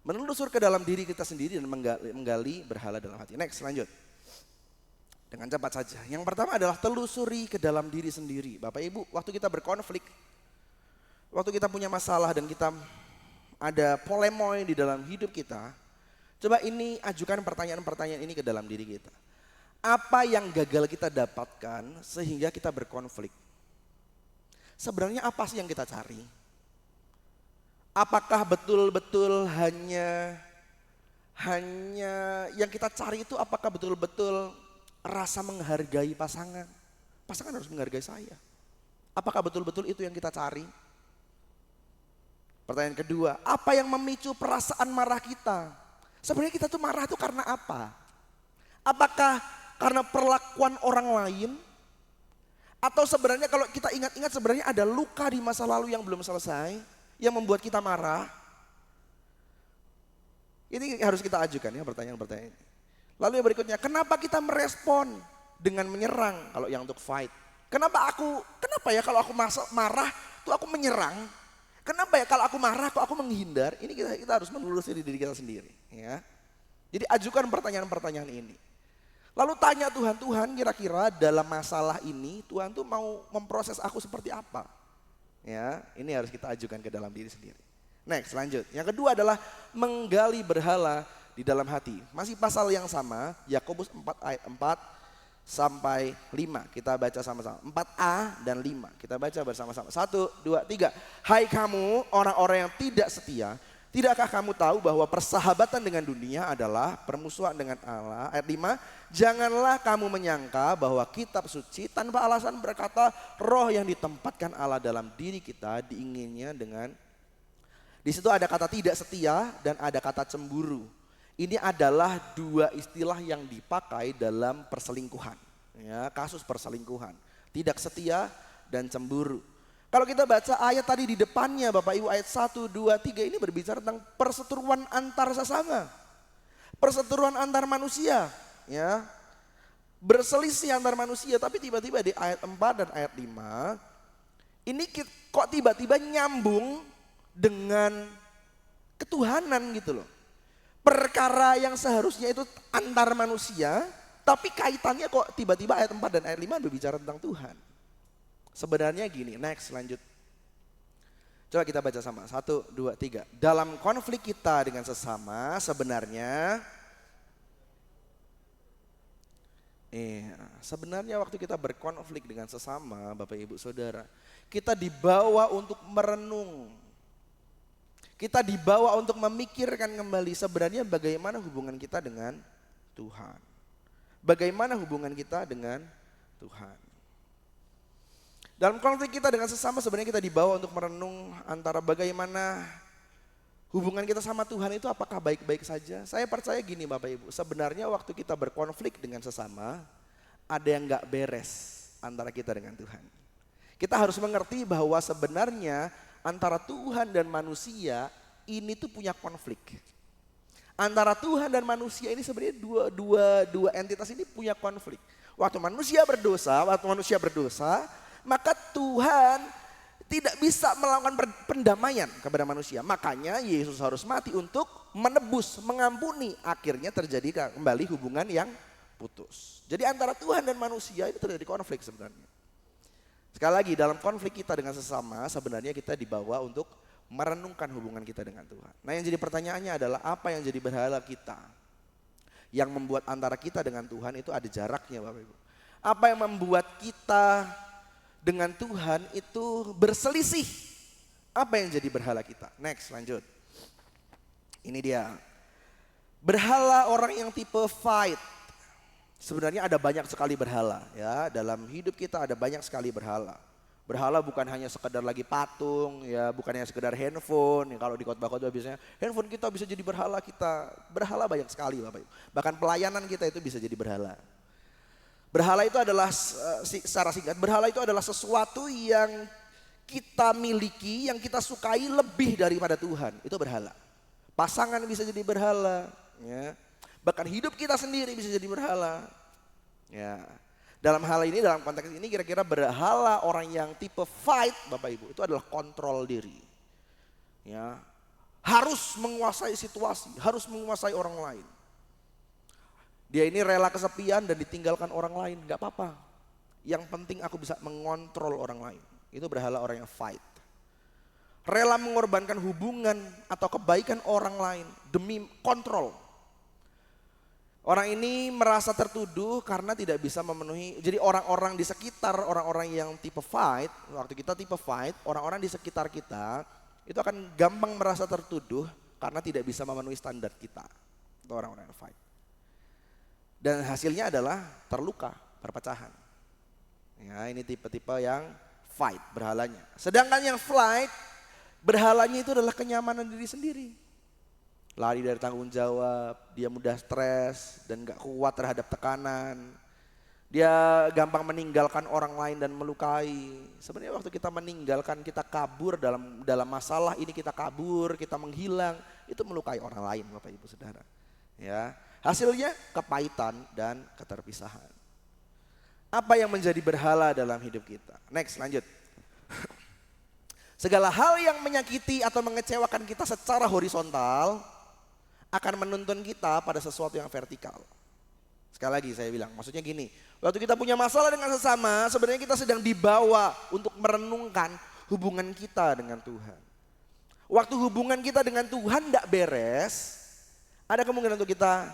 Menelusur ke dalam diri kita sendiri dan menggali berhala dalam hati. Next, lanjut. Dengan cepat saja. Yang pertama adalah telusuri ke dalam diri sendiri. Bapak Ibu, waktu kita berkonflik, waktu kita punya masalah dan kita ada polemoi di dalam hidup kita, coba ini ajukan pertanyaan-pertanyaan ini ke dalam diri kita. Apa yang gagal kita dapatkan sehingga kita berkonflik? Sebenarnya apa sih yang kita cari? Apakah betul-betul hanya yang kita cari itu apakah betul-betul rasa menghargai pasangan? Pasangan harus menghargai saya. Apakah betul-betul itu yang kita cari? Pertanyaan kedua, apa yang memicu perasaan marah kita? Sebenarnya kita tuh marah tuh karena apa? Apakah karena perlakuan orang lain? Atau sebenarnya kalau kita ingat-ingat sebenarnya ada luka di masa lalu yang belum selesai yang membuat kita marah? Ini harus kita ajukan ya pertanyaan-pertanyaan ini. Lalu yang berikutnya, kenapa kita merespon dengan menyerang kalau yang untuk fight? Kenapa ya kalau aku marah tuh aku menyerang? Kenapa ya kalau aku marah kok aku menghindar? Ini kita harus menelusuri diri kita sendiri ya. Jadi ajukan pertanyaan-pertanyaan ini. Lalu tanya Tuhan, kira-kira dalam masalah ini Tuhan tuh mau memproses aku seperti apa? Ya, ini harus kita ajukan ke dalam diri sendiri. Next, lanjut. Yang kedua adalah menggali berhala di dalam hati. Masih pasal yang sama, Yakobus 4 ayat 4 sampai 5. Kita baca sama-sama. 4a dan 5. Kita baca bersama-sama. 1, 2, 3. Hai kamu orang-orang yang tidak setia, tidakkah kamu tahu bahwa persahabatan dengan dunia adalah permusuhan dengan Allah? Ayat 5, janganlah kamu menyangka bahwa kitab suci tanpa alasan berkata roh yang ditempatkan Allah dalam diri kita diinginnya dengan. Di situ ada kata tidak setia dan ada kata cemburu. Ini adalah dua istilah yang dipakai dalam perselingkuhan. Ya, kasus perselingkuhan. Tidak setia dan cemburu. Kalau kita baca ayat tadi di depannya Bapak Ibu ayat 1, 2, 3 ini berbicara tentang perseteruan antar sesama. Perseteruan antar manusia. Ya, berselisih antar manusia, tapi tiba-tiba di ayat 4 dan ayat 5 ini kok tiba-tiba nyambung dengan ketuhanan gitu loh. Perkara yang seharusnya itu antar manusia, tapi kaitannya kok tiba-tiba ayat 4 dan ayat 5 berbicara tentang Tuhan. Sebenarnya gini, next lanjut. Coba kita baca sama, 1, 2, 3. Dalam konflik kita dengan sesama sebenarnya waktu kita berkonflik dengan sesama Bapak Ibu Saudara, kita dibawa untuk merenung. Kita dibawa untuk memikirkan kembali sebenarnya bagaimana hubungan kita dengan Tuhan. Bagaimana hubungan kita dengan Tuhan. Dalam konflik kita dengan sesama sebenarnya kita dibawa untuk merenung antara bagaimana hubungan kita sama Tuhan itu apakah baik-baik saja. Saya percaya gini Bapak Ibu, sebenarnya waktu kita berkonflik dengan sesama ada yang gak beres antara kita dengan Tuhan. Kita harus mengerti bahwa sebenarnya antara Tuhan dan manusia ini tuh punya konflik. Antara Tuhan dan manusia ini sebenarnya dua entitas ini punya konflik. Waktu manusia berdosa, maka Tuhan tidak bisa melakukan pendamaian kepada manusia. Makanya Yesus harus mati untuk menebus, mengampuni. Akhirnya terjadi kembali hubungan yang putus. Jadi antara Tuhan dan manusia itu terjadi konflik sebenarnya. Sekali lagi dalam konflik kita dengan sesama sebenarnya kita dibawa untuk merenungkan hubungan kita dengan Tuhan. Nah yang jadi pertanyaannya adalah apa yang jadi berhala kita? Yang membuat antara kita dengan Tuhan itu ada jaraknya Bapak Ibu. Apa yang membuat kita dengan Tuhan itu berselisih? Apa yang jadi berhala kita? Next lanjut. Ini dia. Berhala orang yang tipe fight. Sebenarnya ada banyak sekali berhala ya, dalam hidup kita ada banyak sekali berhala. Berhala bukan hanya sekedar lagi patung ya, bukan hanya sekedar handphone. Ya, kalau di khotbah-khotbah biasanya handphone kita bisa jadi berhala kita. Berhala banyak sekali Bapak Ibu. Bahkan pelayanan kita itu bisa jadi berhala. Berhala itu adalah secara singkat, berhala itu adalah sesuatu yang kita miliki, yang kita sukai lebih daripada Tuhan. Itu berhala. Pasangan bisa jadi berhala ya. Bahkan hidup kita sendiri bisa jadi berhala. Ya. Dalam hal ini, dalam konteks ini kira-kira berhala orang yang tipe fight Bapak Ibu itu adalah kontrol diri. Ya, harus menguasai situasi, harus menguasai orang lain. Dia ini rela kesepian dan ditinggalkan orang lain, gak apa-apa. Yang penting aku bisa mengontrol orang lain. Itu berhala orang yang fight. Rela mengorbankan hubungan atau kebaikan orang lain demi kontrol. Orang ini merasa tertuduh karena tidak bisa memenuhi. Jadi orang-orang di sekitar orang-orang yang tipe fight, waktu kita tipe fight, orang-orang di sekitar kita itu akan gampang merasa tertuduh karena tidak bisa memenuhi standar kita. Itu orang-orang yang fight. Dan hasilnya adalah terluka, perpecahan. Ya, ini tipe-tipe yang fight berhalanya. Sedangkan yang flight berhalanya itu adalah kenyamanan diri sendiri. Lari dari tanggung jawab, dia mudah stres dan gak kuat terhadap tekanan. Dia gampang meninggalkan orang lain dan melukai. Sebenarnya waktu kita meninggalkan, kita kabur dalam masalah ini, kita kabur, kita menghilang, itu melukai orang lain Bapak Ibu Saudara. Ya, hasilnya kepahitan dan keterpisahan. Apa yang menjadi berhala dalam hidup kita? Next, lanjut. Segala hal yang menyakiti atau mengecewakan kita secara horizontal akan menuntun kita pada sesuatu yang vertikal. Sekali lagi saya bilang, maksudnya gini, waktu kita punya masalah dengan sesama, sebenarnya kita sedang dibawa untuk merenungkan hubungan kita dengan Tuhan. Waktu hubungan kita dengan Tuhan tidak beres, ada kemungkinan untuk kita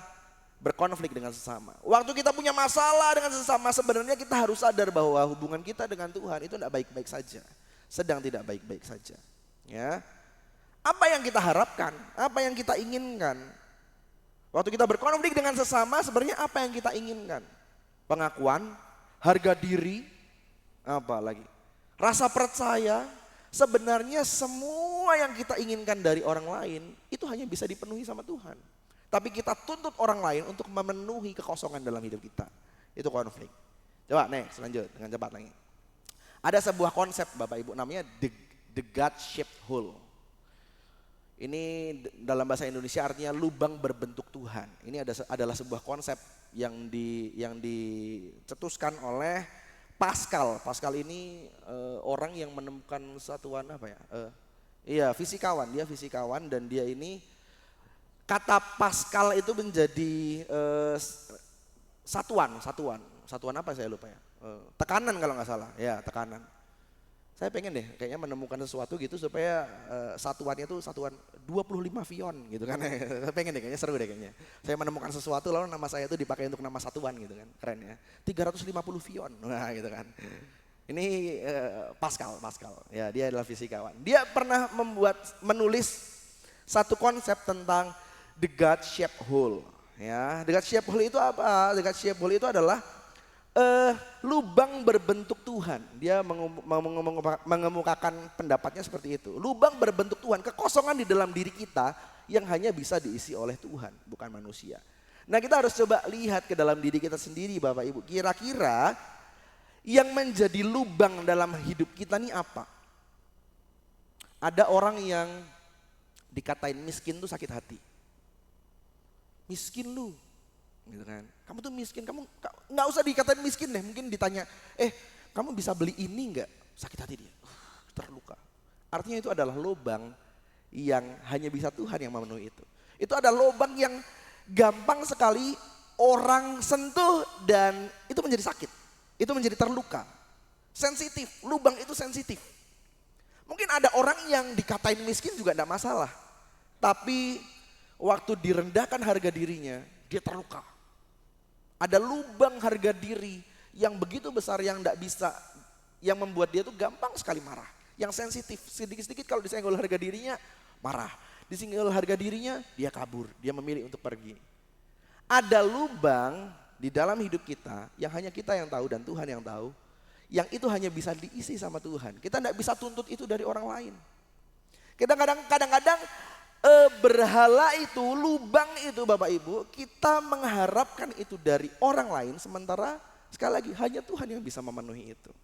berkonflik dengan sesama. Waktu kita punya masalah dengan sesama, sebenarnya kita harus sadar bahwa hubungan kita dengan Tuhan itu tidak baik-baik saja, sedang tidak baik-baik saja. Ya. Apa yang kita harapkan, apa yang kita inginkan. Waktu kita berkonflik dengan sesama, sebenarnya apa yang kita inginkan? Pengakuan, harga diri, apa lagi? Rasa percaya. Sebenarnya semua yang kita inginkan dari orang lain itu hanya bisa dipenuhi sama Tuhan. Tapi kita tuntut orang lain untuk memenuhi kekosongan dalam hidup kita. Itu konflik. Coba next, lanjut dengan cepat lagi. Ada sebuah konsep Bapak Ibu namanya the God-shaped hole. Ini dalam bahasa Indonesia artinya lubang berbentuk Tuhan. Ini adalah sebuah konsep yang dicetuskan oleh Pascal. Pascal ini orang yang menemukan satuan apa ya? Iya, fisikawan. Dia fisikawan dan dia ini kata Pascal itu menjadi satuan apa saya lupa ya? Tekanan kalau nggak salah. Ya, tekanan. Saya pengen deh kayaknya menemukan sesuatu gitu supaya satuannya tuh satuan 25 vion gitu kan. Saya pengen deh kayaknya seru deh kayaknya. Saya menemukan sesuatu lalu nama saya tuh dipakai untuk nama satuan gitu kan. Keren ya. 350 vion. Nah gitu kan. Ini Pascal. Ya, dia adalah fisikawan. Dia pernah menulis satu konsep tentang the God-shaped hole. Ya, the God-shaped hole itu apa? The God-shaped hole itu adalah lubang berbentuk Tuhan. Dia mengemukakan pendapatnya seperti itu. Lubang berbentuk Tuhan, kekosongan di dalam diri kita yang hanya bisa diisi oleh Tuhan, bukan manusia. Nah, kita harus coba lihat ke dalam diri kita sendiri Bapak Ibu. Kira-kira yang menjadi lubang dalam hidup kita ini apa? Ada orang yang dikatain miskin tuh sakit hati. Miskin lu. Gitu kan. Kamu tuh miskin, kamu nggak usah dikatain miskin deh. Mungkin ditanya, kamu bisa beli ini nggak? Sakit hati dia, terluka. Artinya itu adalah lubang yang hanya bisa Tuhan yang memenuhi itu. Itu adalah lubang yang gampang sekali orang sentuh dan itu menjadi sakit. Itu menjadi terluka. Sensitif, lubang itu sensitif. Mungkin ada orang yang dikatain miskin juga enggak masalah. Tapi waktu direndahkan harga dirinya, dia terluka. Ada lubang harga diri yang begitu besar yang enggak bisa, yang membuat dia tuh gampang sekali marah. Yang sensitif, sedikit-sedikit kalau disenggol harga dirinya, marah. Disenggol harga dirinya, dia kabur, dia memilih untuk pergi. Ada lubang di dalam hidup kita yang hanya kita yang tahu dan Tuhan yang tahu. Yang itu hanya bisa diisi sama Tuhan. Kita enggak bisa tuntut itu dari orang lain. Kita kadang-kadang berhala itu, lubang itu Bapak Ibu, kita mengharapkan itu dari orang lain, sementara sekali lagi hanya Tuhan yang bisa memenuhi itu.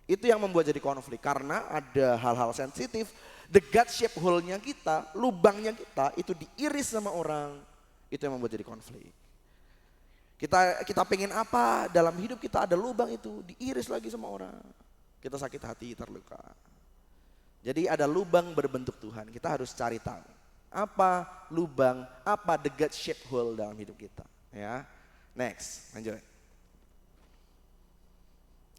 Itu yang membuat jadi konflik, karena ada hal-hal sensitif, the God-shaped hole-nya kita, lubangnya kita itu diiris sama orang, itu yang membuat jadi konflik. Kita pengen apa dalam hidup kita, ada lubang itu diiris lagi sama orang. Kita sakit hati, terluka. Jadi ada lubang berbentuk Tuhan, kita harus cari tahu. Apa lubang, apa the God shaped hole dalam hidup kita. Ya, next, lanjut.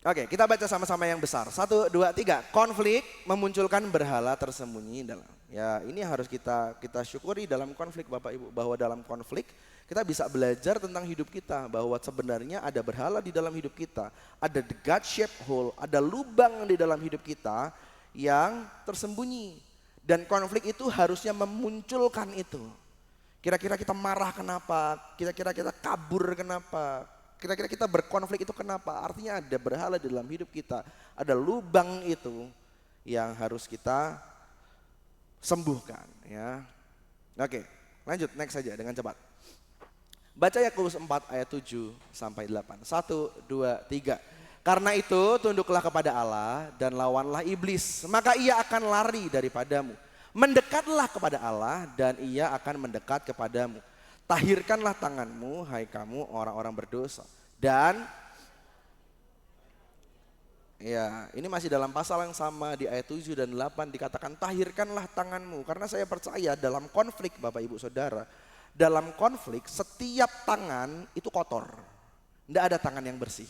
Oke, kita baca sama-sama yang besar. 1, 2, 3. Konflik memunculkan berhala tersembunyi dalam. Ya, ini harus kita syukuri dalam konflik Bapak Ibu, bahwa dalam konflik kita bisa belajar tentang hidup kita, bahwa sebenarnya ada berhala di dalam hidup kita, ada the God shaped hole, ada lubang di dalam hidup kita yang tersembunyi. Dan konflik itu harusnya memunculkan itu. Kira-kira kita marah kenapa? Kira-kira kita kabur kenapa? Kira-kira kita berkonflik itu kenapa? Artinya ada berhala di dalam hidup kita. Ada lubang itu yang harus kita sembuhkan. Ya. Oke, lanjut next saja dengan cepat. Baca Yakobus 4 ayat 7 sampai 8. 1, 2, 3. Karena itu tunduklah kepada Allah dan lawanlah iblis. Maka ia akan lari daripadamu. Mendekatlah kepada Allah dan ia akan mendekat kepadamu. Tahirkanlah tanganmu, hai kamu orang-orang berdosa. Dan ya, ini masih dalam pasal yang sama di ayat 7 dan 8 dikatakan tahirkanlah tanganmu. Karena saya percaya dalam konflik Bapak Ibu Saudara, dalam konflik setiap tangan itu kotor. Tidak ada tangan yang bersih.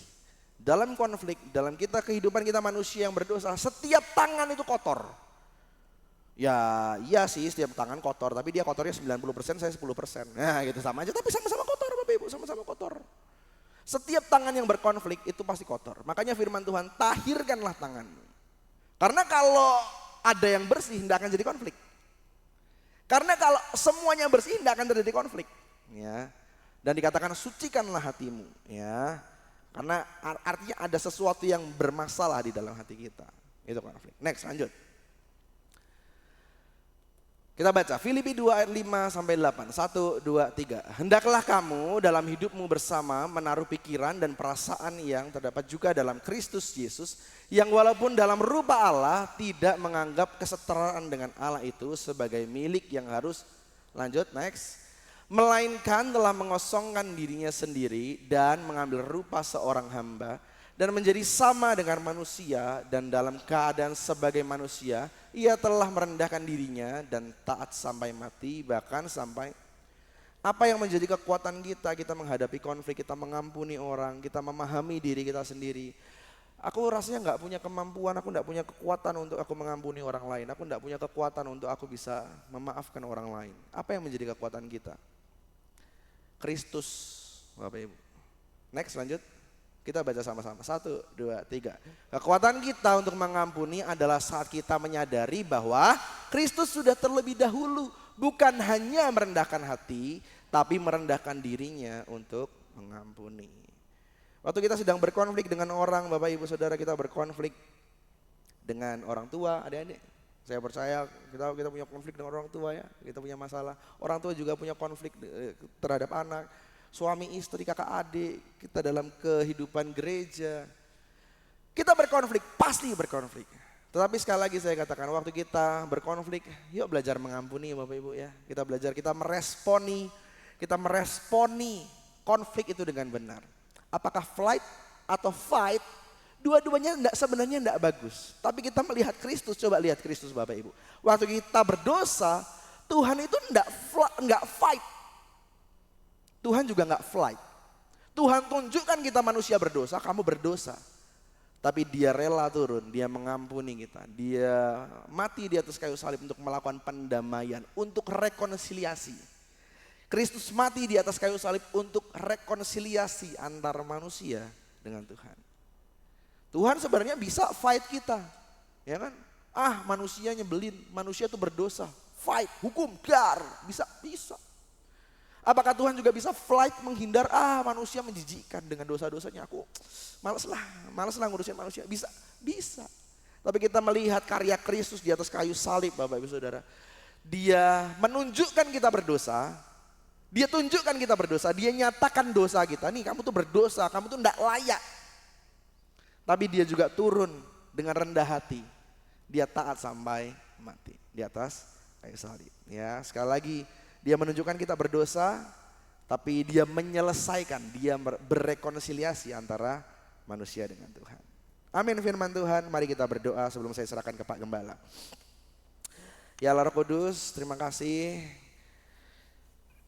Dalam konflik, dalam kehidupan kita manusia yang berdosa, setiap tangan itu kotor. Ya, iya sih setiap tangan kotor, tapi dia kotornya 90%, saya 10%. Nah gitu sama aja, tapi sama-sama kotor Bapak Ibu, sama-sama kotor. Setiap tangan yang berkonflik itu pasti kotor. Makanya firman Tuhan, tahirkanlah tanganmu. Karena kalau ada yang bersih, tidak akan jadi konflik. Karena kalau semuanya bersih, tidak akan terjadi konflik. Ya. Dan dikatakan sucikanlah hatimu. Ya. Karena artinya ada sesuatu yang bermasalah di dalam hati kita. Itu konflik. Next, lanjut. Kita baca Filipi 2 ayat 5 sampai 8. 1, 2, 3. Hendaklah kamu dalam hidupmu bersama menaruh pikiran dan perasaan yang terdapat juga dalam Kristus Yesus, yang walaupun dalam rupa Allah tidak menganggap kesetaraan dengan Allah itu sebagai milik yang harus, lanjut next, melainkan telah mengosongkan dirinya sendiri dan mengambil rupa seorang hamba dan menjadi sama dengan manusia, dan dalam keadaan sebagai manusia ia telah merendahkan dirinya dan taat sampai mati, bahkan sampai apa yang menjadi kekuatan kita menghadapi konflik, kita mengampuni orang, kita memahami diri kita sendiri. Aku rasanya nggak punya kemampuan, aku nggak punya kekuatan untuk aku mengampuni orang lain, aku nggak punya kekuatan untuk aku bisa memaafkan orang lain. Apa yang menjadi kekuatan kita? Kristus, Bapak Ibu. Next, lanjut. Kita baca sama-sama. 1, 2, 3. Kekuatan kita untuk mengampuni adalah saat kita menyadari bahwa Kristus sudah terlebih dahulu bukan hanya merendahkan hati, tapi merendahkan dirinya untuk mengampuni. Waktu kita sedang berkonflik dengan orang, Bapak Ibu Saudara, kita berkonflik dengan orang tua, adik-adik. Saya percaya kita punya konflik dengan orang tua ya, kita punya masalah. Orang tua juga punya konflik terhadap anak. Suami, istri, kakak, adik, kita dalam kehidupan gereja. Kita berkonflik, pasti berkonflik. Tetapi sekali lagi saya katakan, waktu kita berkonflik, yuk belajar mengampuni Bapak Ibu ya. Kita belajar, kita meresponi konflik itu dengan benar. Apakah flight atau fight, dua-duanya sebenarnya tidak bagus. Tapi kita melihat Kristus, coba lihat Kristus Bapak Ibu. Waktu kita berdosa, Tuhan itu enggak fight. Tuhan juga nggak flight. Tuhan tunjukkan kita manusia berdosa, kamu berdosa. Tapi dia rela turun, dia mengampuni kita. Dia mati di atas kayu salib untuk melakukan pendamaian, untuk rekonsiliasi. Kristus mati di atas kayu salib untuk rekonsiliasi antar manusia dengan Tuhan. Tuhan sebenarnya bisa fight kita. Ya kan? Manusia nyebelin, manusia itu berdosa. Fight, hukum, gar, bisa. Apakah Tuhan juga bisa flight menghindar, manusia menjijikkan dengan dosa-dosanya, aku malas lah ngurusin manusia, bisa. Tapi kita melihat karya Kristus di atas kayu salib Bapak Ibu Saudara. Dia menunjukkan kita berdosa, dia nyatakan dosa kita, nih kamu tuh berdosa, kamu tuh enggak layak. Tapi dia juga turun dengan rendah hati, dia taat sampai mati di atas kayu salib. Ya, sekali lagi, dia menunjukkan kita berdosa, Tapi dia menyelesaikan, dia berrekonsiliasi antara manusia dengan Tuhan. Amin firman Tuhan, mari kita berdoa sebelum saya serahkan ke Pak Gembala. Ya Allah Roh Kudus, terima kasih.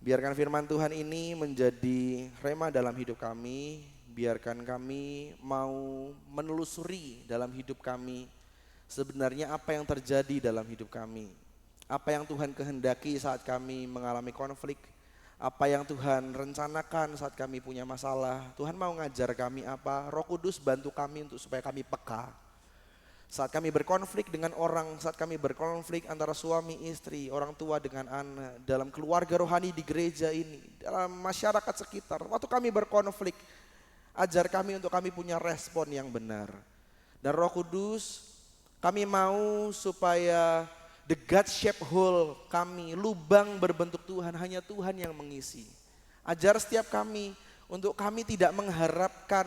Biarkan firman Tuhan ini menjadi rema dalam hidup kami. Biarkan kami mau menelusuri dalam hidup kami. Sebenarnya apa yang terjadi dalam hidup kami. Apa yang Tuhan kehendaki saat kami mengalami konflik. Apa yang Tuhan rencanakan saat kami punya masalah. Tuhan mau ngajar kami apa. Roh Kudus bantu kami untuk supaya kami peka. Saat kami berkonflik dengan orang, saat kami berkonflik antara suami istri, orang tua dengan anak, dalam keluarga rohani di gereja ini, dalam masyarakat sekitar. Waktu kami berkonflik, ajar kami untuk kami punya respon yang benar. Dan Roh Kudus, kami mau supaya the God-shaped hole kami, lubang berbentuk Tuhan, hanya Tuhan yang mengisi. Ajar setiap kami untuk kami tidak mengharapkan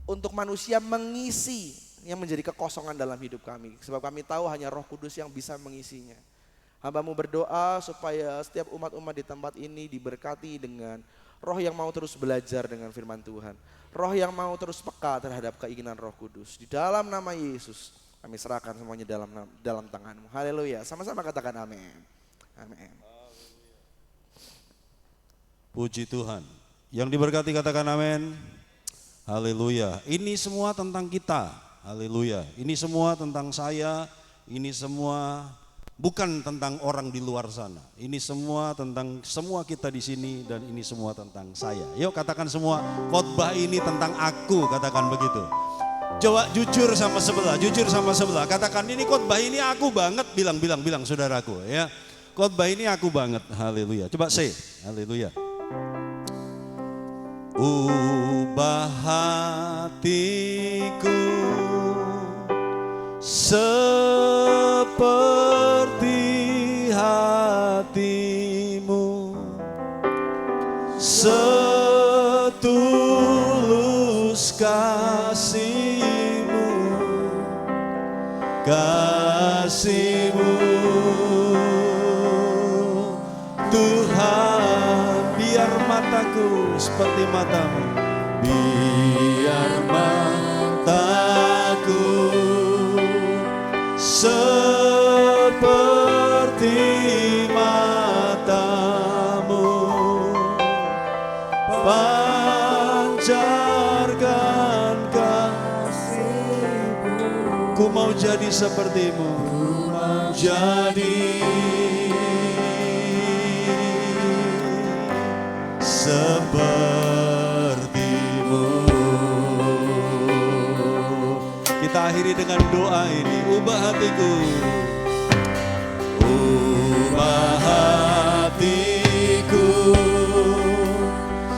untuk manusia mengisi yang menjadi kekosongan dalam hidup kami. Sebab kami tahu hanya Roh Kudus yang bisa mengisinya. Hamba-Mu berdoa supaya setiap umat-umat di tempat ini diberkati dengan roh yang mau terus belajar dengan firman Tuhan. Roh yang mau terus peka terhadap keinginan Roh Kudus. Di dalam nama Yesus. Kami serahkan semuanya dalam tangan-Mu. Haleluya. Sama-sama katakan amin. Amin. Puji Tuhan. Yang diberkati katakan amin. Haleluya. Ini semua tentang kita. Haleluya. Ini semua tentang saya. Ini semua bukan tentang orang di luar sana. Ini semua tentang semua kita di sini dan ini semua tentang saya. Yuk katakan semua, khotbah ini tentang aku, katakan begitu. Coba jujur sama sebelah, katakan ini khotbah ini aku banget, bilang saudaraku ya. Khotbah ini aku banget, haleluya. Coba say, haleluya. Ubah hatiku seperti hatimu, setulus kasihmu, Tuhan. Biar mataku seperti matamu, biar mataku seperti matamu, pancarkan kasih-Mu. Ku mau jadi seperti-Mu, ku mau jadi seperti-Mu. Kita akhiri dengan doa ini. Ubah hatiku, ubah hatiku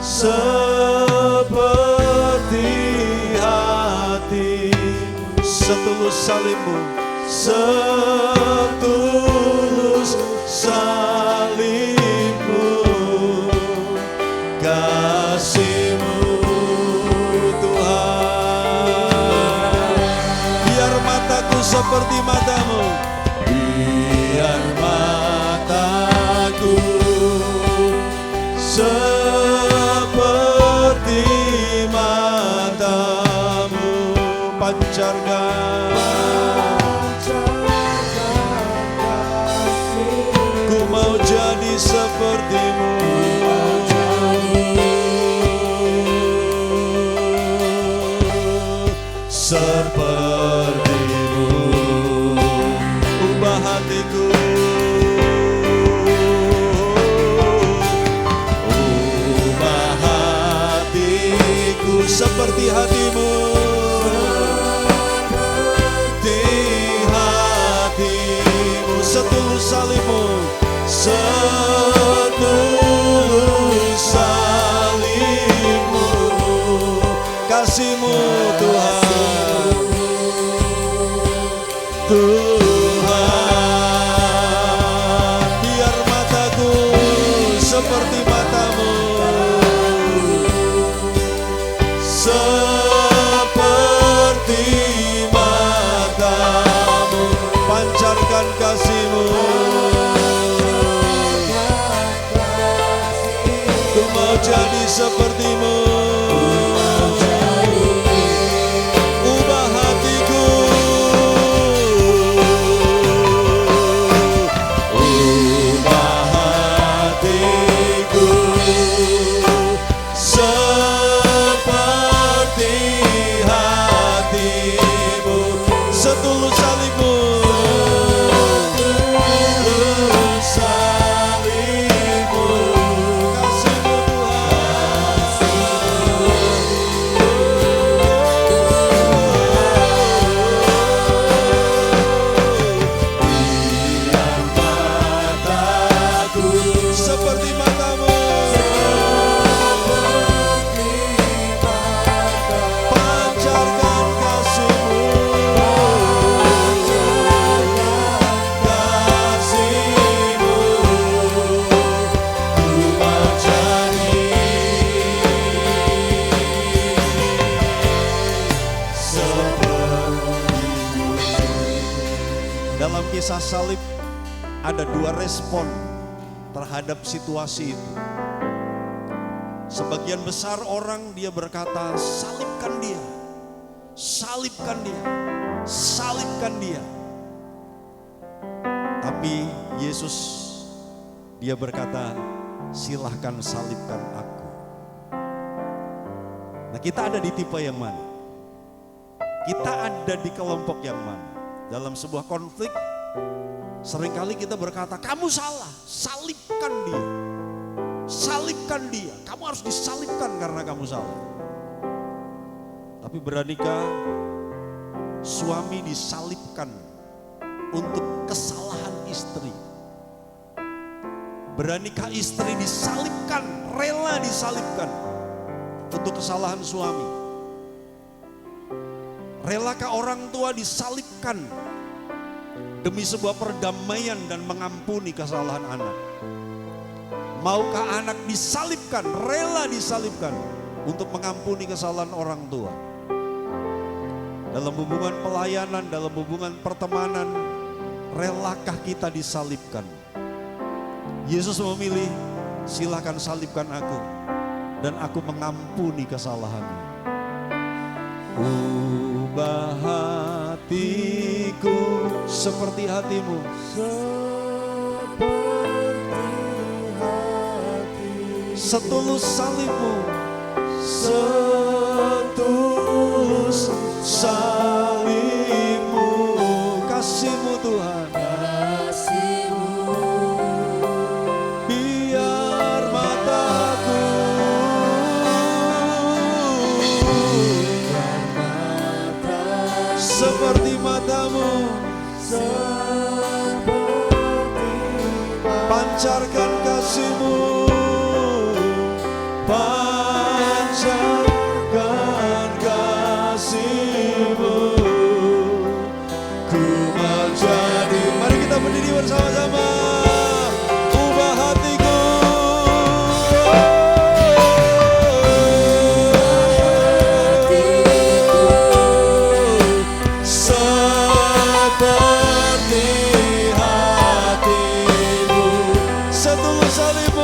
seperti hati, setulus salib-Mu, setulus salib-Mu, kasih-Mu Tuhan. Biar mataku seperti matamu, biar mataku seperti matamu, pancarkan ku mau jadi seperti-Mu. Seperti-Mu, ubah hatiku, ubah hatiku seperti hati-Mu, seperti hati-Mu, setulus salib-Mu, setulus salib-Mu, kasih-Mu Tuhan. Tuhan, biar mataku seperti matamu, seperti matamu, pancarkan kasih-Mu. sepertimu. Ubah hatiku, ubah hatiku seperti hatimu. Setulus salibmu, setulus salibmu, kasihmu Tuhan. Biar mataku seperti matamu, pancarkan kasihmu, kasihmu, ku menjadi sepertimu. Dalam kisah salib ada dua respon terhadap situasi itu. Sebagian besar orang dia berkata, salibkan dia, salibkan dia, salibkan dia. Tapi Yesus dia berkata, silahkan salibkan aku. Nah, kita ada di tipe yang mana? Kita ada di kelompok yang mana? Dalam sebuah konflik seringkali kita berkata, kamu salah, salibkan dia. Salibkan dia, kamu harus disalibkan karena kamu salah. Tapi beranikah suami disalibkan untuk kesalahan istri? Beranikah istri disalibkan, rela disalibkan untuk kesalahan suami? Relakah orang tua disalibkan demi sebuah perdamaian dan mengampuni kesalahan anak? Maukah anak disalibkan, rela disalibkan untuk mengampuni kesalahan orang tua? Dalam hubungan pelayanan, dalam hubungan pertemanan, relakah kita disalibkan? Yesus memilih, silakan salibkan aku dan aku mengampuni kesalahanmu. Ubah hatiku seperti hatimu, setulus salibmu, setulus salibmu, kasihmu Tuhan, kasihmu. Biar mataku, seperti matamu, pancarkan kasihmu, pancarkan kasihmu, ku menjadi. Mari kita berdiri bersama-sama. Ubah hatiku, seperti hatimu, setulus salibmu,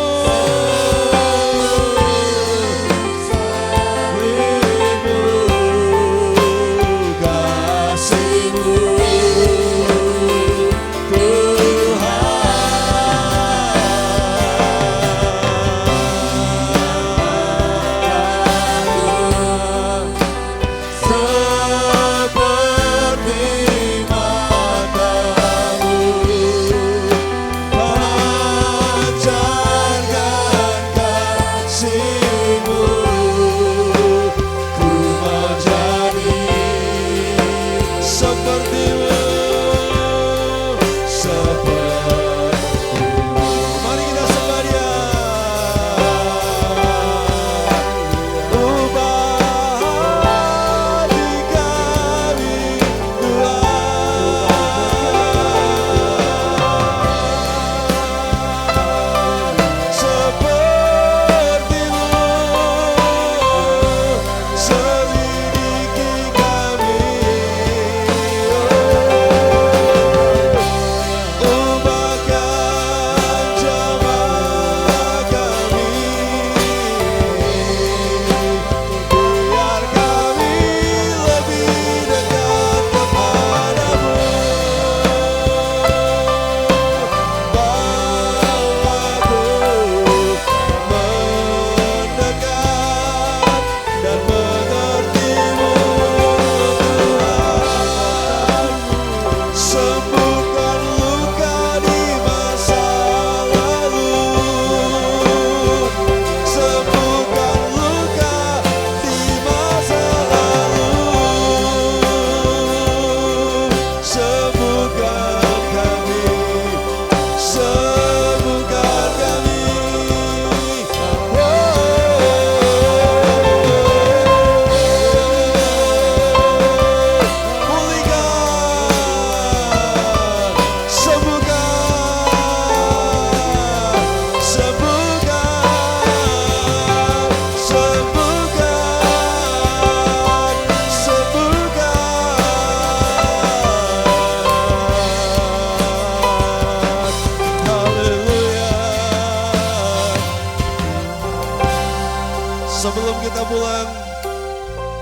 Sebelum kita pulang,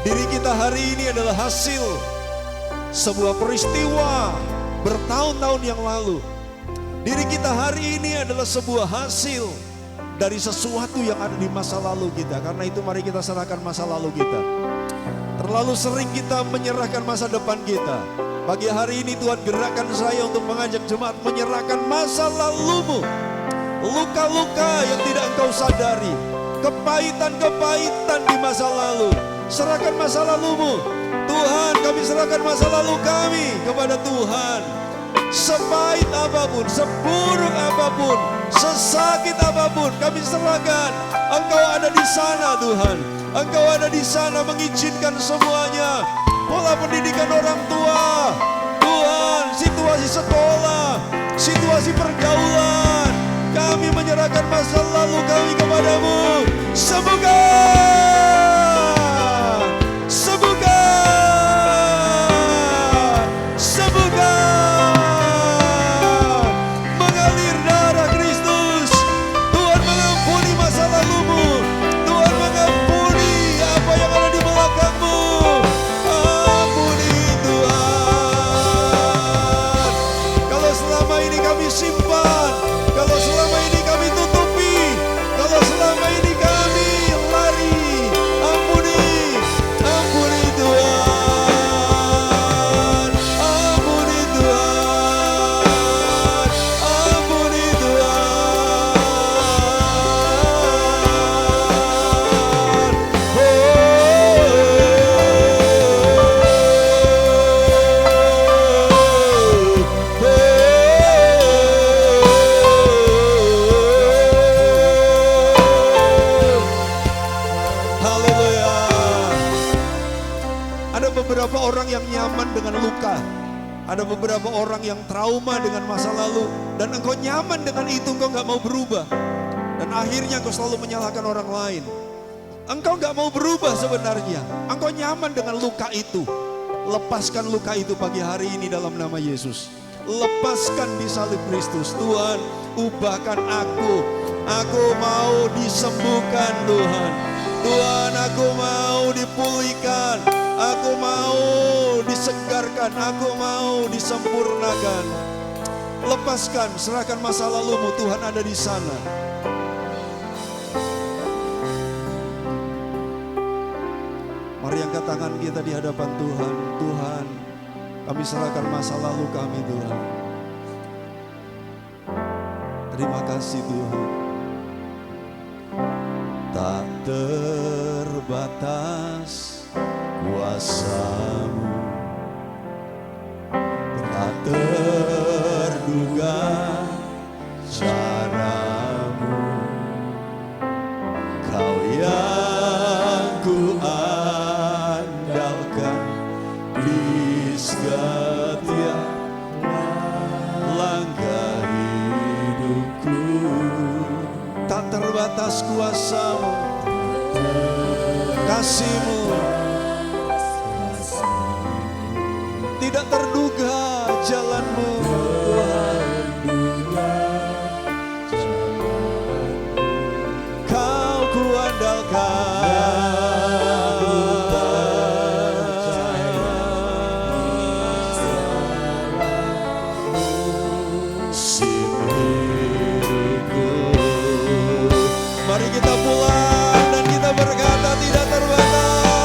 diri kita hari ini adalah hasil sebuah peristiwa bertahun-tahun yang lalu. Diri kita hari ini adalah sebuah hasil dari sesuatu yang ada di masa lalu kita. Karena itu mari kita serahkan masa lalu kita. Terlalu sering kita menyerahkan masa depan kita. Pagi hari ini Tuhan gerakkan saya untuk mengajak jemaat menyerahkan masa lalumu. Luka-luka yang tidak engkau sadari, kepahitan-kepahitan di masa lalu. Serahkan masa lalumu. Tuhan, kami serahkan masa lalu kami kepada Tuhan. Sepahit apapun, seburuk apapun, sesakit apapun, kami serahkan. Engkau ada di sana Tuhan. Engkau ada di sana mengizinkan semuanya. Pola pendidikan orang tua, Tuhan, situasi sekolah, situasi pergaulan, kami menyerahkan masa lalu kami kepadamu. Sembuhkan, sembuhkan, sembuhkan. Mengalir darah Kristus. Tuhan mengampuni masa lalumu. Tuhan mengampuni apa yang ada di belakangmu. Ampuni Tuhan. Kalau selama ini kami simpan, kalau selama ini kami tutupi, kalau selama ini kami lari, ampuni, ampuni Tuhan, ampuni Tuhan, ampuni Tuhan. Haleluya. Ada beberapa orang yang nyaman dengan luka. Ada beberapa orang yang trauma dengan masa lalu. Dan engkau nyaman dengan itu, engkau gak mau berubah. Dan akhirnya engkau selalu menyalahkan orang lain. Engkau gak mau berubah sebenarnya. Engkau nyaman dengan luka itu. Lepaskan luka itu pagi hari ini dalam nama Yesus. Lepaskan di salib Kristus. Tuhan, ubahkan aku. Aku mau disembuhkan Tuhan. Tuhan, aku mau dipulihkan. Aku mau disegarkan. Aku mau disempurnakan. Lepaskan, serahkan masa lalumu. Tuhan ada di sana. Mari angkat tangan kita di hadapan Tuhan. Tuhan, kami serahkan masa lalu kami Tuhan. Terima kasih Tuhan. Tak terbatas kuasa-Mu, tak terduga cara-Mu. Kau yang ku andalkan di setiap langkah hidupku. Tak terbatas kuasa-Mu, kasih-Mu, tidak terduga jalan-Mu. Kau ku andalkan. Si milikku. Mari kita pulang dan kita berkata tidak terbatas.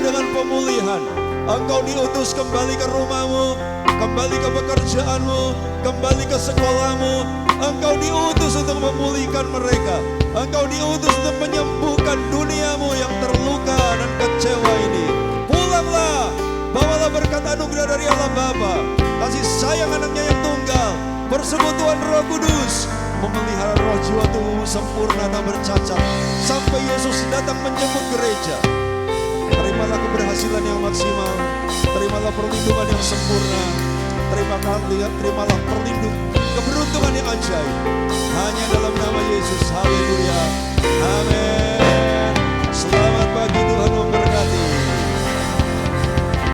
dengan pemulihan. Engkau diutus kembali ke rumahmu, kembali ke pekerjaanmu, kembali ke sekolahmu. Engkau diutus untuk memulihkan mereka. Engkau diutus untuk menyembuhkan duniamu yang terluka dan kecewa ini. Pulanglah, bawalah berkat anugerah dari Allah Bapa, kasih sayang anaknya yang tunggal, persekutuan Roh Kudus, memelihara roh jiwa tubuhmu sempurna tak bercacat sampai Yesus datang menjemput gereja. Terimalah keberhasilan yang maksimal, terimalah perlindungan yang sempurna, terimalah keberuntungan yang ajaib. Hanya dalam nama Yesus, haleluya.